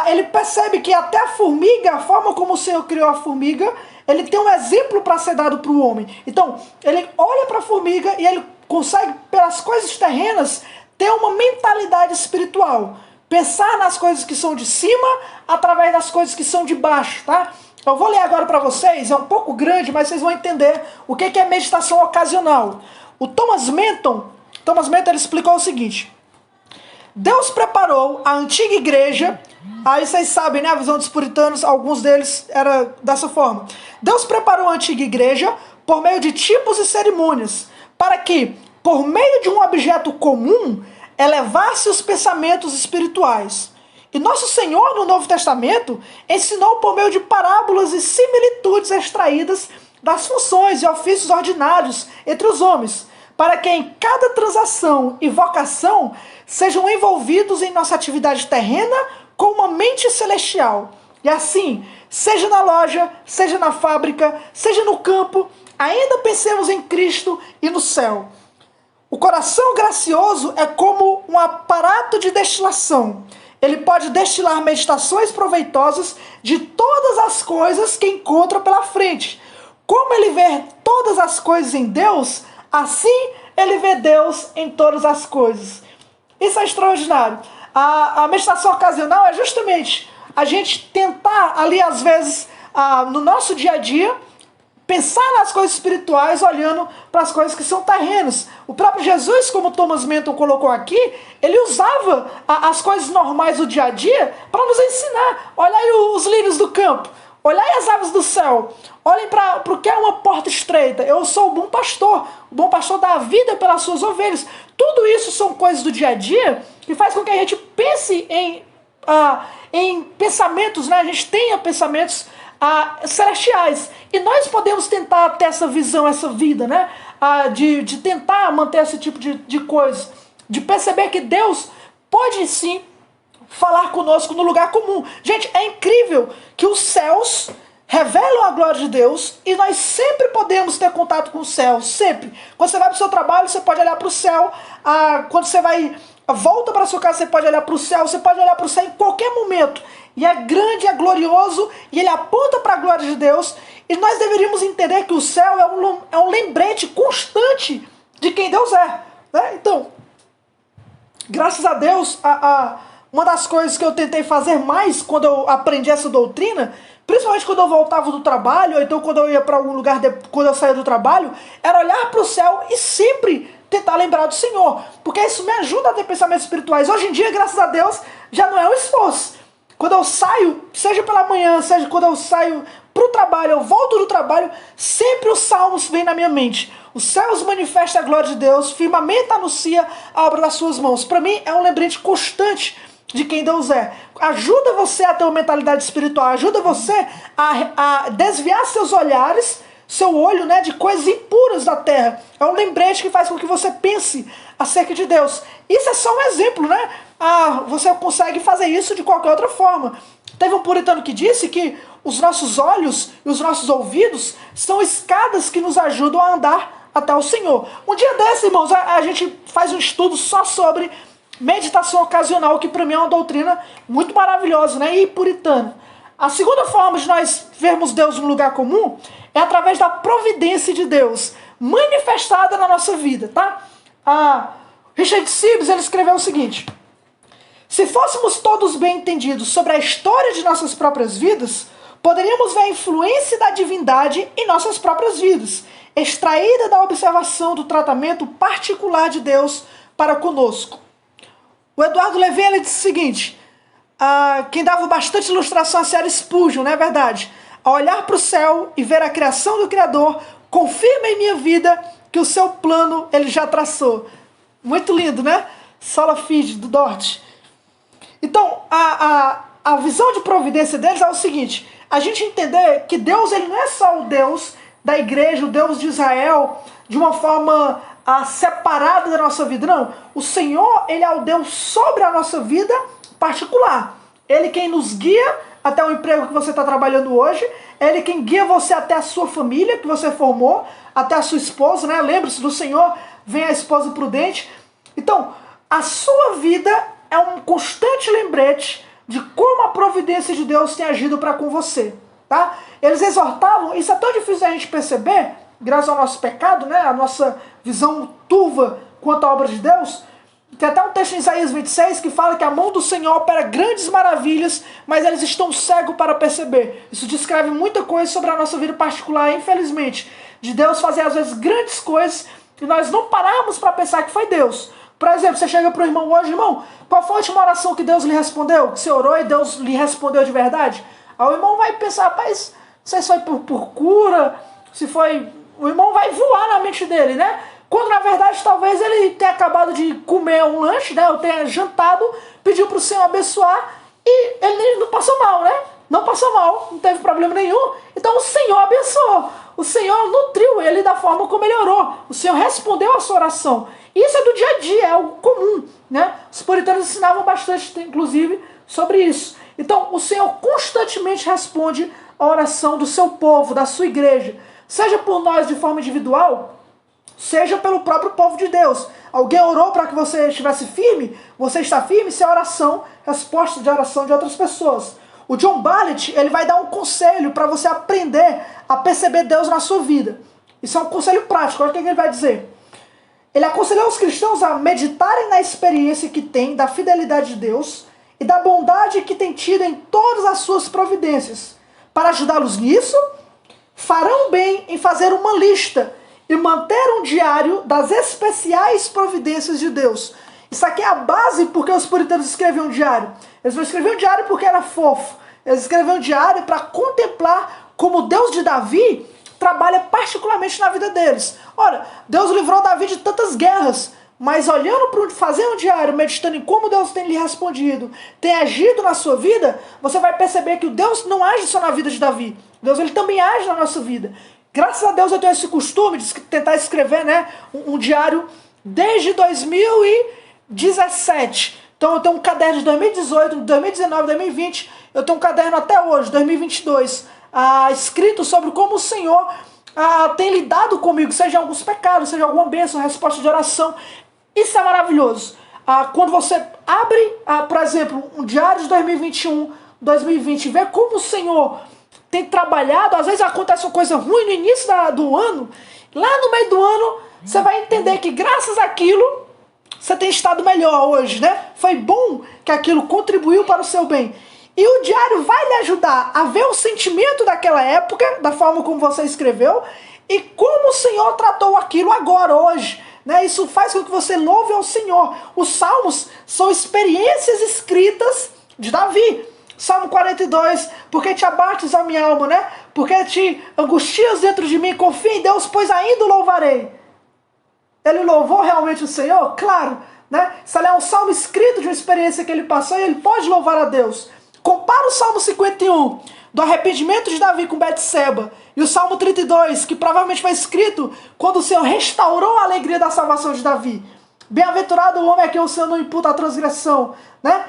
[SPEAKER 1] ele percebe que até a formiga, a forma como o Senhor criou a formiga, ele tem um exemplo para ser dado para o homem. Então, ele olha para a formiga e ele consegue, pelas coisas terrenas, ter uma mentalidade espiritual. Pensar nas coisas que são de cima, através das coisas que são de baixo, tá? Eu vou ler agora para vocês, é um pouco grande, mas vocês vão entender o que é meditação ocasional. O Thomas Menton ele explicou o seguinte: Deus preparou a antiga igreja, aí vocês sabem, né, a visão dos puritanos, alguns deles era dessa forma. Deus preparou a antiga igreja por meio de tipos e cerimônias, para que, por meio de um objeto comum, elevasse os pensamentos espirituais. E nosso Senhor, no Novo Testamento, ensinou por meio de parábolas e similitudes extraídas das funções e ofícios ordinários entre os homens, para que em cada transação e vocação sejam envolvidos em nossa atividade terrena com uma mente celestial. E assim, seja na loja, seja na fábrica, seja no campo, ainda pensemos em Cristo e no céu. O coração gracioso é como um aparato de destilação. Ele pode destilar meditações proveitosas de todas as coisas que encontra pela frente. Como ele vê todas as coisas em Deus, assim ele vê Deus em todas as coisas. Isso é extraordinário. A meditação ocasional é justamente a gente tentar ali, às vezes, no nosso dia a dia, pensar nas coisas espirituais olhando para as coisas que são terrenas. O próprio Jesus, como Thomas Menton colocou aqui, ele usava as coisas normais do dia a dia para nos ensinar. Olha aí os lírios do campo. Olhai as aves do céu, olhem para o que é uma porta estreita. Eu sou o bom pastor dá a vida pelas suas ovelhas. Tudo isso são coisas do dia a dia que faz com que a gente pense em pensamentos, né? A gente tenha pensamentos celestiais. E nós podemos tentar ter essa visão, essa vida, né? De tentar manter esse tipo de coisa. De perceber que Deus pode sim falar conosco no lugar comum. Gente, é incrível que os céus revelam a glória de Deus, e nós sempre podemos ter contato com o céu, sempre. Quando você vai para o seu trabalho, você pode olhar para o céu. Quando você volta para a sua casa, você pode olhar para o céu, você pode olhar para o céu em qualquer momento. E é grande, é glorioso, e ele aponta para a glória de Deus. E nós deveríamos entender que o céu é um lembrete constante de quem Deus é. Né? Então, graças a Deus, uma das coisas que eu tentei fazer mais quando eu aprendi essa doutrina, principalmente quando eu voltava do trabalho, ou então quando eu ia para algum lugar, quando eu saía do trabalho, era olhar para o céu e sempre tentar lembrar do Senhor. Porque isso me ajuda a ter pensamentos espirituais. Hoje em dia, graças a Deus, já não é um esforço. Quando eu saio, seja pela manhã, seja quando eu saio para o trabalho, eu volto do trabalho, sempre os salmos vêm na minha mente. Os céus manifestam a glória de Deus, o firmamento anuncia a obra das suas mãos. Para mim, é um lembrete constante de quem Deus é. Ajuda você a ter uma mentalidade espiritual, ajuda você a desviar seus olhares, seu olho, né, de coisas impuras da terra. É um lembrete que faz com que você pense acerca de Deus. Isso é só um exemplo, né? Você consegue fazer isso de qualquer outra forma. Teve um puritano que disse que os nossos olhos e os nossos ouvidos são escadas que nos ajudam a andar até o Senhor. Um dia desse, irmãos, a gente faz um estudo só sobre meditação ocasional, que para mim é uma doutrina muito maravilhosa, né? E puritana. A segunda forma de nós vermos Deus no lugar comum é através da providência de Deus manifestada na nossa vida, tá? Richard Sibbes, ele escreveu o seguinte: se fôssemos todos bem entendidos sobre a história de nossas próprias vidas, poderíamos ver a influência da divindade em nossas próprias vidas, extraída da observação do tratamento particular de Deus para conosco. O Eduardo Levin, ele disse o seguinte: quem dava bastante ilustração a era Spurgeon, não é verdade? Ao olhar para o céu e ver a criação do Criador, confirma em minha vida que o seu plano ele já traçou. Muito lindo, né? Sola Fide, do Dort. Então, a visão de providência deles é o seguinte: a gente entender que Deus ele não é só o Deus da igreja, o Deus de Israel, de uma forma separada da nossa vida, não. O Senhor, ele é o Deus sobre a nossa vida particular. Ele quem nos guia até o emprego que você está trabalhando hoje, ele quem guia você até a sua família que você formou, até a sua esposa, né? Lembre-se, do Senhor vem a esposa prudente. Então, a sua vida é um constante lembrete de como a providência de Deus tem agido para com você, tá? Eles exortavam, isso é tão difícil a gente perceber, graças ao nosso pecado, né? A nossa visão turva quanto à obra de Deus. Tem até um texto em Isaías 26 que fala que a mão do Senhor opera grandes maravilhas, mas eles estão cegos para perceber. Isso descreve muita coisa sobre a nossa vida particular, infelizmente. De Deus fazer às vezes grandes coisas e nós não pararmos para pensar que foi Deus. Por exemplo, você chega para o irmão hoje: irmão, qual foi a última oração que Deus lhe respondeu? Que você orou e Deus lhe respondeu de verdade? Aí o irmão vai pensar: rapaz, não sei se foi por cura, se foi... O irmão vai voar na mente dele, né? Quando na verdade talvez ele tenha acabado de comer um lanche, né? Ou tenha jantado, pediu para o Senhor abençoar e ele não passou mal, né? Não passou mal, não teve problema nenhum. Então o Senhor abençoou. O Senhor nutriu ele da forma como ele orou. O Senhor respondeu a sua oração. Isso é do dia a dia, é algo comum, né? Os puritanos ensinavam bastante, inclusive, sobre isso. Então o Senhor constantemente responde a oração do seu povo, da sua igreja. Seja por nós de forma individual, seja pelo próprio povo de Deus. Alguém orou para que você estivesse firme, você está firme, isso é oração, resposta de oração de outras pessoas. O John Bartlett, ele vai dar um conselho para você aprender a perceber Deus na sua vida. Isso é um conselho prático, olha o que ele vai dizer. Ele aconselhou os cristãos a meditarem na experiência que têm da fidelidade de Deus e da bondade que tem tido em todas as suas providências. Para ajudá-los nisso, farão bem em fazer uma lista e manter um diário das especiais providências de Deus. Isso aqui é a base porque os puritanos escreviam um diário. Eles não escreviam um diário porque era fofo. Eles escreviam um diário para contemplar como o Deus de Davi trabalha particularmente na vida deles. Ora, Deus livrou Davi de tantas guerras, mas olhando para fazer um diário, meditando em como Deus tem lhe respondido, tem agido na sua vida, você vai perceber que o Deus não age só na vida de Davi. Deus ele também age na nossa vida. Graças a Deus eu tenho esse costume de tentar escrever, né, um diário desde 2017. Então eu tenho um caderno de 2018, 2019, 2020, eu tenho um caderno até hoje, 2022. escrito sobre como o Senhor tem lidado comigo, seja alguns pecados, seja alguma bênção, resposta de oração. Isso é maravilhoso. Quando você abre, por exemplo, um diário de 2021, 2020, e vê como o Senhor tem trabalhado, às vezes acontece uma coisa ruim no início do ano, lá no meio do ano, você vai entender que graças àquilo, você tem estado melhor hoje, né? Foi bom que aquilo contribuiu para o seu bem. E o diário vai lhe ajudar a ver o sentimento daquela época, da forma como você escreveu, e como o Senhor tratou aquilo agora, hoje. Né? Isso faz com que você louve ao Senhor. Os salmos são experiências escritas de Davi. Salmo 42, porque te abates a minha alma, né? Porque te angustias dentro de mim, confia em Deus, pois ainda o louvarei. Ele louvou realmente o Senhor? Claro, né? Isso ali é um salmo escrito de uma experiência que ele passou e ele pode louvar a Deus. Compara o Salmo 51, do arrependimento de Davi com Betseba, e o Salmo 32, que provavelmente foi escrito quando o Senhor restaurou a alegria da salvação de Davi. Bem-aventurado o homem a quem o Senhor não imputa a transgressão, né?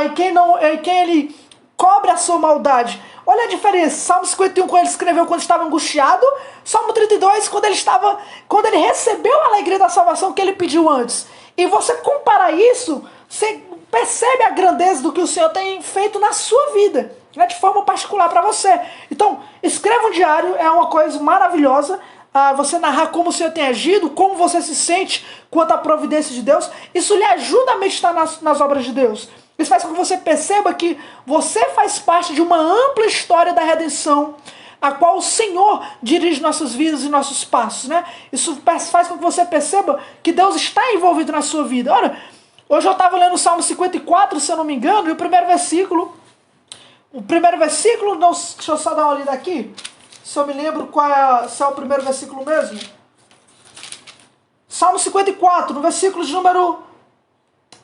[SPEAKER 1] Em quem ele cobre a sua maldade. Olha a diferença. Salmo 51, quando ele escreveu quando estava angustiado. Salmo 32, quando ele recebeu a alegria da salvação que ele pediu antes. E você compara isso, você percebe a grandeza do que o Senhor tem feito na sua vida, né, de forma particular para você. Então, escreva um diário, é uma coisa maravilhosa. Você narrar como o Senhor tem agido, como você se sente quanto à providência de Deus. Isso lhe ajuda a meditar nas obras de Deus. Isso faz com que você perceba que você faz parte de uma ampla história da redenção, a qual o Senhor dirige nossas vidas e nossos passos, né? Isso faz com que você perceba que Deus está envolvido na sua vida. Ora, hoje eu estava lendo o Salmo 54, se eu não me engano, e o primeiro versículo, não, deixa eu só dar uma olhada aqui, se eu me lembro se é o primeiro versículo mesmo. Salmo 54, no versículo de número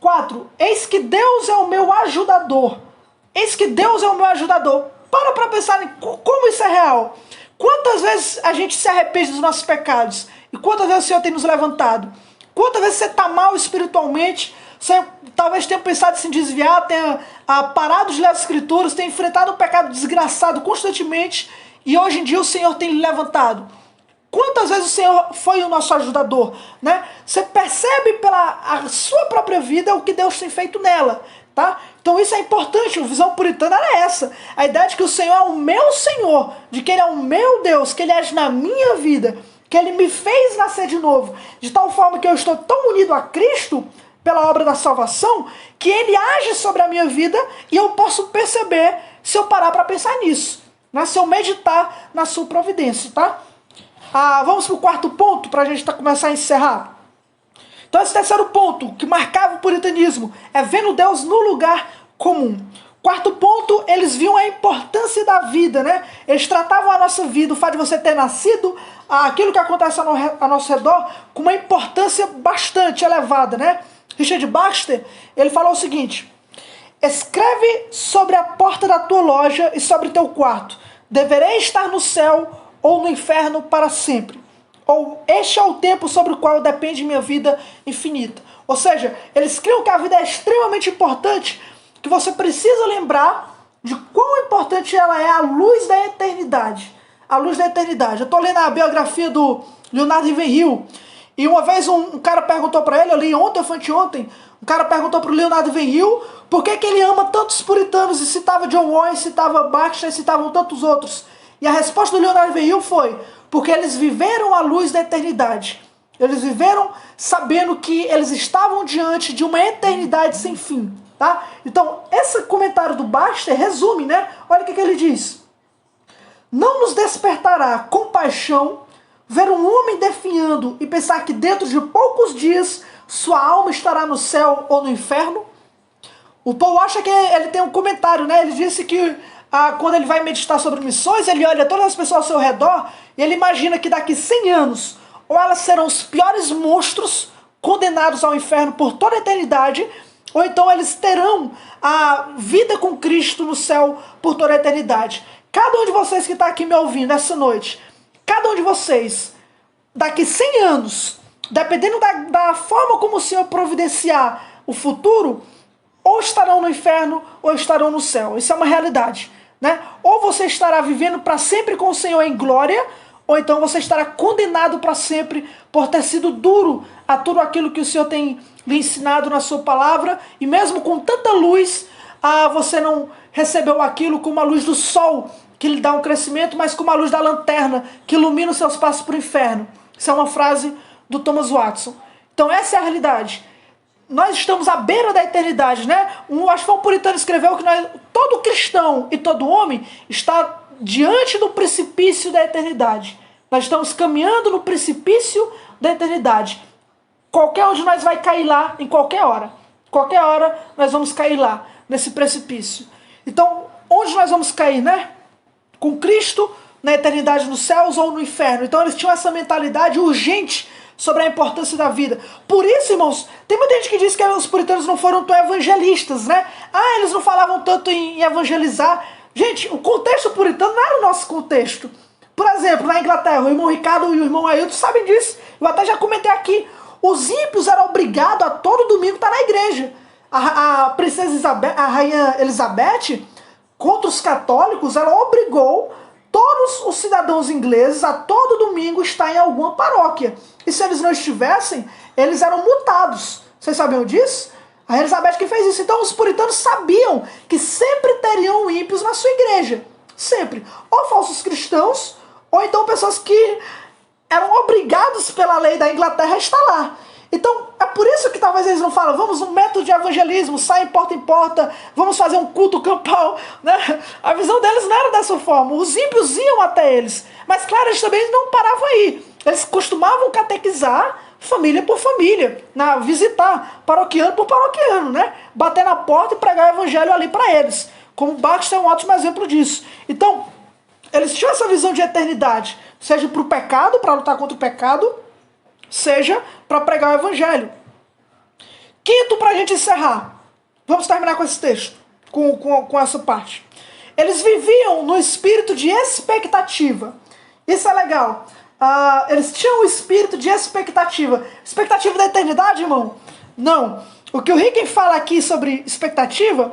[SPEAKER 1] 4. Eis que Deus é o meu ajudador. Eis que Deus é o meu ajudador. Para pensar em como isso é real. Quantas vezes a gente se arrepende dos nossos pecados? E quantas vezes o Senhor tem nos levantado? Quantas vezes você está mal espiritualmente? Você talvez tenha pensado em se desviar, tenha parado de ler as Escrituras, tenha enfrentado um pecado desgraçado constantemente, e hoje em dia o Senhor tem lhe levantado. Quantas vezes o Senhor foi o nosso ajudador, né? Você percebe pela sua própria vida o que Deus tem feito nela, tá? Então isso é importante, a visão puritana era essa. A ideia de que o Senhor é o meu Senhor, de que Ele é o meu Deus, que Ele age na minha vida, que Ele me fez nascer de novo, de tal forma que eu estou tão unido a Cristo, pela obra da salvação, que Ele age sobre a minha vida e eu posso perceber se eu parar para pensar nisso, né? Se eu meditar na sua providência, tá? Vamos para o quarto ponto, para a gente começar a encerrar. Então esse terceiro ponto, que marcava o puritanismo, é vendo Deus no lugar comum. Quarto ponto, eles viam a importância da vida, né? Eles tratavam a nossa vida, o fato de você ter nascido, aquilo que acontece ao nosso redor, com uma importância bastante elevada, né? Richard Baxter, ele falou o seguinte: escreve sobre a porta da tua loja e sobre teu quarto. Deverei estar no céu ou no inferno para sempre. Ou este é o tempo sobre o qual depende minha vida infinita. Ou seja, eles criam que a vida é extremamente importante, que você precisa lembrar de quão importante ela é à luz da eternidade. A luz da eternidade. Eu estou lendo a biografia do Leonardo Ravenhill, e uma vez um cara perguntou para ele, eu li ontem ou foi anteontem, um cara perguntou para o Leonardo Ravenhill por que ele ama tantos puritanos, e citava John Owen, citava Baxter, citavam tantos outros. E a resposta do Leonardo Ravenhill foi: porque eles viveram a luz da eternidade. Eles viveram sabendo que eles estavam diante de uma eternidade sem fim. Tá? Então, esse comentário do Baxter resume, né? Olha o que ele diz. Não nos despertará compaixão ver um homem definhando e pensar que dentro de poucos dias sua alma estará no céu ou no inferno? O Paul acha que ele tem um comentário, né? Ele disse que quando ele vai meditar sobre missões, ele olha todas as pessoas ao seu redor e ele imagina que daqui 100 anos, ou elas serão os piores monstros condenados ao inferno por toda a eternidade, ou então eles terão a vida com Cristo no céu por toda a eternidade. Cada um de vocês que está aqui me ouvindo essa noite, cada um de vocês, daqui 100 anos, dependendo da forma como o Senhor providenciar o futuro, ou estarão no inferno ou estarão no céu. Isso é uma realidade. né? Ou você estará vivendo para sempre com o Senhor em glória, ou então você estará condenado para sempre por ter sido duro a tudo aquilo que o Senhor tem lhe ensinado na sua palavra, e mesmo com tanta luz, você não recebeu aquilo como a luz do sol, que lhe dá um crescimento, mas como a luz da lanterna, que ilumina os seus passos para o inferno. Isso é uma frase do Thomas Watson. Então essa é a realidade. Nós estamos à beira da eternidade, né? Acho que foi um puritano que escreveu que todo cristão e todo homem está diante do precipício da eternidade. Nós estamos caminhando no precipício da eternidade. Qualquer um de nós vai cair lá em qualquer hora. Qualquer hora nós vamos cair lá, nesse precipício. Então, onde nós vamos cair, né? Com Cristo na eternidade nos céus ou no inferno. Então eles tinham essa mentalidade urgente sobre a importância da vida. Por isso, irmãos, tem muita gente que diz que os puritanos não foram tão evangelistas, né? Eles não falavam tanto em evangelizar. Gente, o contexto puritano não era o nosso contexto. Por exemplo, na Inglaterra, o irmão Ricardo e o irmão Ailton sabem disso. Eu até já comentei aqui. Os ímpios eram obrigados a todo domingo estar na igreja. A princesa Isabel, a rainha Elizabeth, contra os católicos, ela obrigou todos os cidadãos ingleses a todo domingo estar em alguma paróquia. E se eles não estivessem, eles eram multados. Vocês sabiam disso? A Elizabeth que fez isso. Então os puritanos sabiam que sempre teriam ímpios na sua igreja. Sempre. Ou falsos cristãos, ou então pessoas que eram obrigados pela lei da Inglaterra a estar lá. Então, é por isso que talvez eles não falam, vamos um método de evangelismo, saem porta em porta, vamos fazer um culto campal, né? A visão deles não era dessa forma. Os ímpios iam até eles. Mas, claro, eles também não paravam aí. Eles costumavam catequizar família por família, visitar paroquiano por paroquiano, né? Bater na porta e pregar o evangelho ali para eles. Como Baxter é um ótimo exemplo disso. Então, eles tinham essa visão de eternidade, seja para o pecado, para lutar contra o pecado, seja para pregar o evangelho. Quinto, para a gente encerrar. Vamos terminar com esse texto, com essa parte. Eles viviam no espírito de expectativa. Isso é legal. Eles tinham um espírito de expectativa. Expectativa da eternidade, irmão? Não. O que o Ricken fala aqui sobre expectativa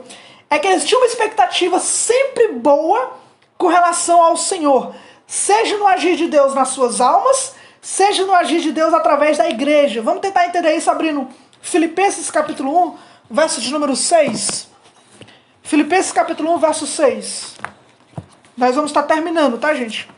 [SPEAKER 1] é que eles tinham uma expectativa sempre boa com relação ao Senhor. Seja no agir de Deus nas suas almas, seja no agir de Deus através da igreja. Vamos tentar entender isso abrindo Filipenses capítulo 1, verso de número 6. Filipenses capítulo 1, verso 6. Nós vamos estar terminando, tá, gente?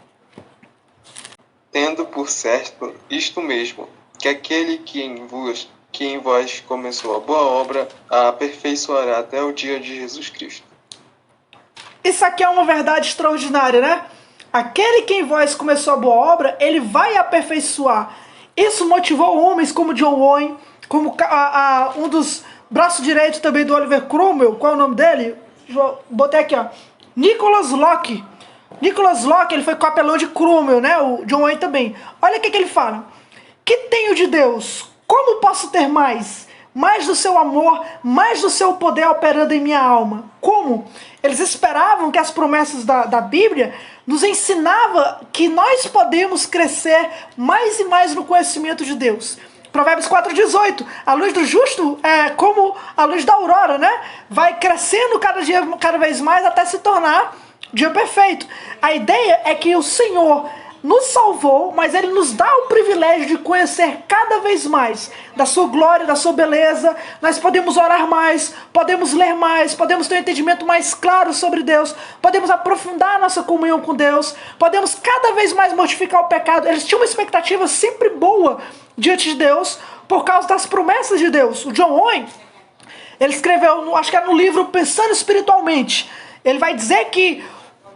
[SPEAKER 4] Tendo por certo isto mesmo, que aquele que em vós começou a boa obra, a aperfeiçoará até o dia de Jesus Cristo.
[SPEAKER 1] Isso aqui é uma verdade extraordinária, né? Aquele que em vós começou a boa obra, ele vai aperfeiçoar. Isso motivou homens como John Owen, como um dos braços direitos também do Oliver Cromwell. Qual é o nome dele? Botei aqui, ó. Nicholas Locke. Nicholas Locke, ele foi capelão de Cromwell, né? O John Owen também. Olha o que ele fala. Que tenho de Deus? Como posso ter mais? Mais do seu amor, mais do seu poder operando em minha alma. Como? Eles esperavam que as promessas da Bíblia nos ensinava que nós podemos crescer mais e mais no conhecimento de Deus. Provérbios 4,18. A luz do justo é como a luz da aurora, né? Vai crescendo cada vez mais até se tornar dia perfeito. A ideia é que o Senhor nos salvou, mas Ele nos dá o privilégio de conhecer cada vez mais da sua glória, da sua beleza. Nós podemos orar mais, podemos ler mais, podemos ter um entendimento mais claro sobre Deus, podemos aprofundar a nossa comunhão com Deus, podemos cada vez mais mortificar o pecado. Eles tinham uma expectativa sempre boa diante de Deus por causa das promessas de Deus. O John Owen, ele escreveu, acho que é no livro Pensando Espiritualmente, ele vai dizer que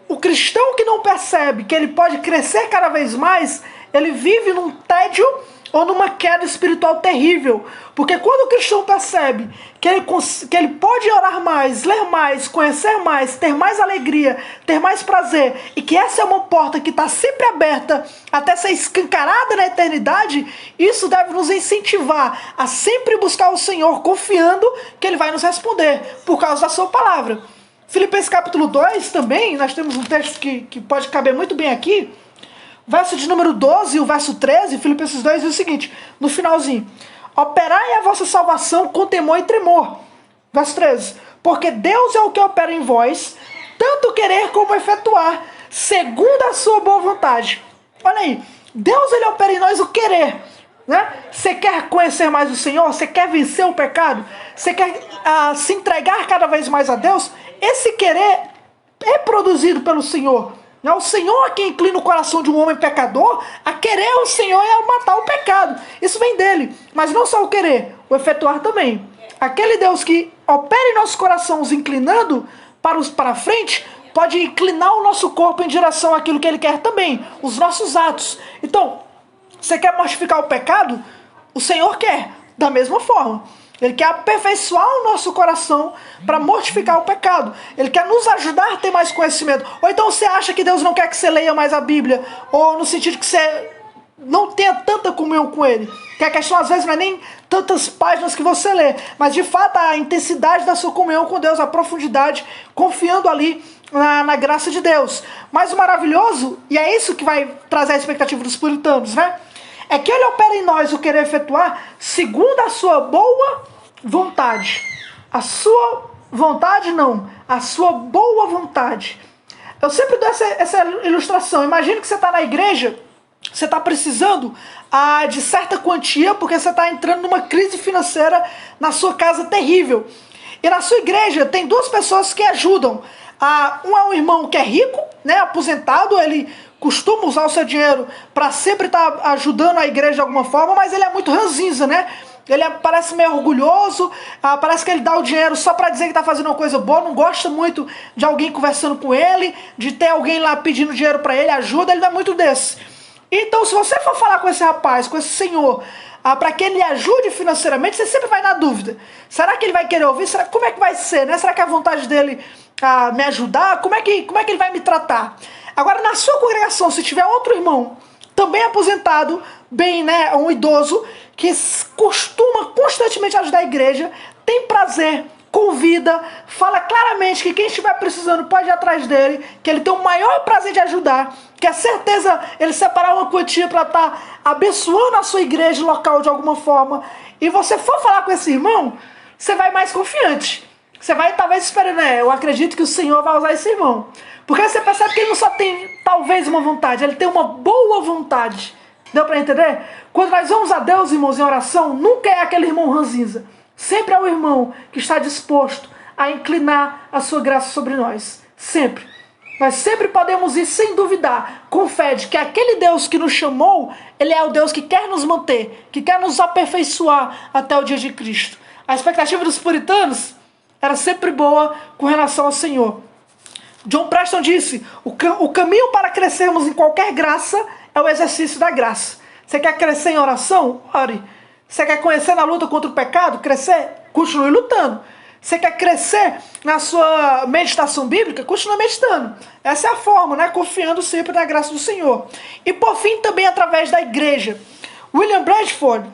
[SPEAKER 1] o cristão que não percebe que ele pode crescer cada vez mais, ele vive num tédio ou numa queda espiritual terrível. Porque quando o cristão percebe que ele pode orar mais, ler mais, conhecer mais, ter mais alegria, ter mais prazer, e que essa é uma porta que está sempre aberta até ser escancarada na eternidade, isso deve nos incentivar a sempre buscar o Senhor, confiando que Ele vai nos responder por causa da sua palavra. Filipenses capítulo 2 também, nós temos um texto que pode caber muito bem aqui. Verso de número 12 e o verso 13, Filipenses 2 diz o seguinte, no finalzinho. Operai a vossa salvação com temor e tremor. Verso 13. Porque Deus é o que opera em vós, tanto querer como efetuar, segundo a sua boa vontade. Olha aí, Deus ele opera em nós o querer, né? Você quer conhecer mais o Senhor? Você quer vencer o pecado? Você quer se entregar cada vez mais a Deus? Esse querer é produzido pelo Senhor. É o Senhor que inclina o coração de um homem pecador a querer o Senhor e a matar o pecado. Isso vem dele. Mas não só o querer, o efetuar também. Aquele Deus que opera em nosso coração, nos inclinando para frente, pode inclinar o nosso corpo em direção àquilo que ele quer também, os nossos atos. Então, você quer mortificar o pecado? O Senhor quer, da mesma forma. Ele quer aperfeiçoar o nosso coração para mortificar o pecado. Ele quer nos ajudar a ter mais conhecimento. Ou então você acha que Deus não quer que você leia mais a Bíblia, ou no sentido que você não tenha tanta comunhão com Ele. Que a questão às vezes não é nem tantas páginas que você lê, mas de fato a intensidade da sua comunhão com Deus, a profundidade, confiando ali na graça de Deus. Mas o maravilhoso, e é isso que vai trazer a expectativa dos puritanos, né? É que ele opera em nós o querer efetuar segundo a sua boa vontade. A sua vontade não, a sua boa vontade. Eu sempre dou essa ilustração. Imagine que você está na igreja, você está precisando de certa quantia, porque você está entrando numa crise financeira na sua casa terrível. E na sua igreja tem duas pessoas que ajudam. Um é um irmão que é rico, né, aposentado, ele costuma usar o seu dinheiro para sempre estar ajudando a igreja de alguma forma, mas ele é muito ranzinza, né? Ele parece meio orgulhoso, parece que ele dá o dinheiro só para dizer que está fazendo uma coisa boa, não gosta muito de alguém conversando com ele, de ter alguém lá pedindo dinheiro para ele, ajuda, ele não é muito desse. Então, se você for falar com esse rapaz, com esse senhor, para que ele ajude financeiramente, você sempre vai na dúvida. Será que ele vai querer ouvir? Como é que vai ser, né? Será que é a vontade dele me ajudar? Como é que ele vai me tratar? Agora, na sua congregação, se tiver outro irmão, também aposentado, bem, né, um idoso, que costuma constantemente ajudar a igreja, tem prazer, convida, fala claramente que quem estiver precisando pode ir atrás dele, que ele tem o maior prazer de ajudar, que é certeza ele separar uma quantia para estar abençoando a sua igreja local de alguma forma, e você for falar com esse irmão, você vai mais confiante. Você vai talvez esperando, né? Eu acredito que o Senhor vai usar esse irmão. Porque você percebe que ele não só tem talvez uma vontade, ele tem uma boa vontade. Deu para entender? Quando nós vamos a Deus, irmãos, em oração, nunca é aquele irmão ranzinza. Sempre é o irmão que está disposto a inclinar a sua graça sobre nós. Sempre. Nós sempre podemos ir sem duvidar, com fé de que aquele Deus que nos chamou, ele é o Deus que quer nos manter, que quer nos aperfeiçoar até o dia de Cristo. A expectativa dos puritanos era sempre boa com relação ao Senhor. John Preston disse, o caminho para crescermos em qualquer graça é o exercício da graça. Você quer crescer em oração? Ore. Você quer conhecer na luta contra o pecado? Crescer? Continue lutando. Você quer crescer na sua meditação bíblica? Continue meditando. Essa é a forma, né? Confiando sempre na graça do Senhor. E por fim, também através da igreja. William Bradford,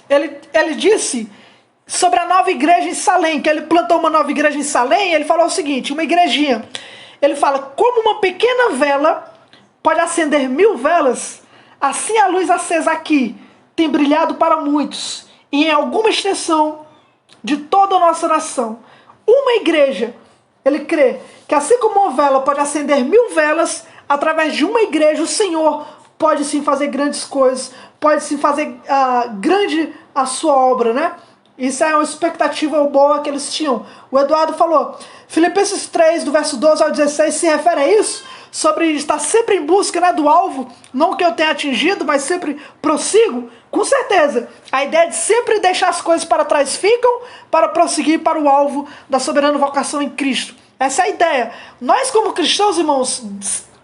[SPEAKER 1] ele disse sobre a nova igreja em Salem, que ele plantou uma nova igreja em Salem, ele falou o seguinte, uma igrejinha. Ele fala, como uma pequena vela pode acender 1000 velas, assim a luz acesa aqui tem brilhado para muitos, e em alguma extensão de toda a nossa nação. Uma igreja, ele crê que assim como uma vela pode acender 1000 velas, através de uma igreja o Senhor pode sim fazer grandes coisas, pode sim fazer grande a sua obra, né? Isso é uma expectativa boa que eles tinham. O Eduardo falou, Filipenses 3, do verso 12 ao 16, se refere a isso, sobre estar sempre em busca, né, do alvo, não que eu tenha atingido, mas sempre prossigo. Com certeza, a ideia de sempre deixar as coisas para trás ficam para prosseguir para o alvo da soberana vocação em Cristo. Essa é a ideia. Nós como cristãos, irmãos,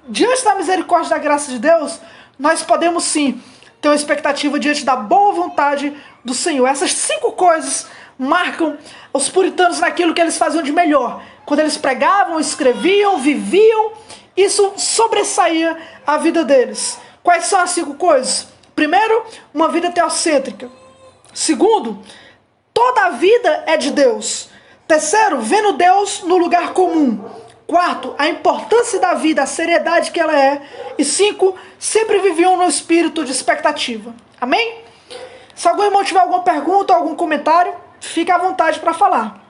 [SPEAKER 1] diante da misericórdia e da graça de Deus, nós podemos sim ter uma expectativa diante da boa vontade do Senhor. Essas 5 coisas marcam os puritanos naquilo que eles faziam de melhor. Quando eles pregavam, escreviam, viviam, isso sobressaía a vida deles. Quais são as 5 coisas? Primeiro, uma vida teocêntrica. Segundo, toda a vida é de Deus. Terceiro, vendo Deus no lugar comum. Quarto, a importância da vida, a seriedade que ela é. E 5, sempre viviam no espírito de expectativa. Amém? Se algum irmão tiver alguma pergunta ou algum comentário, fique à vontade para falar.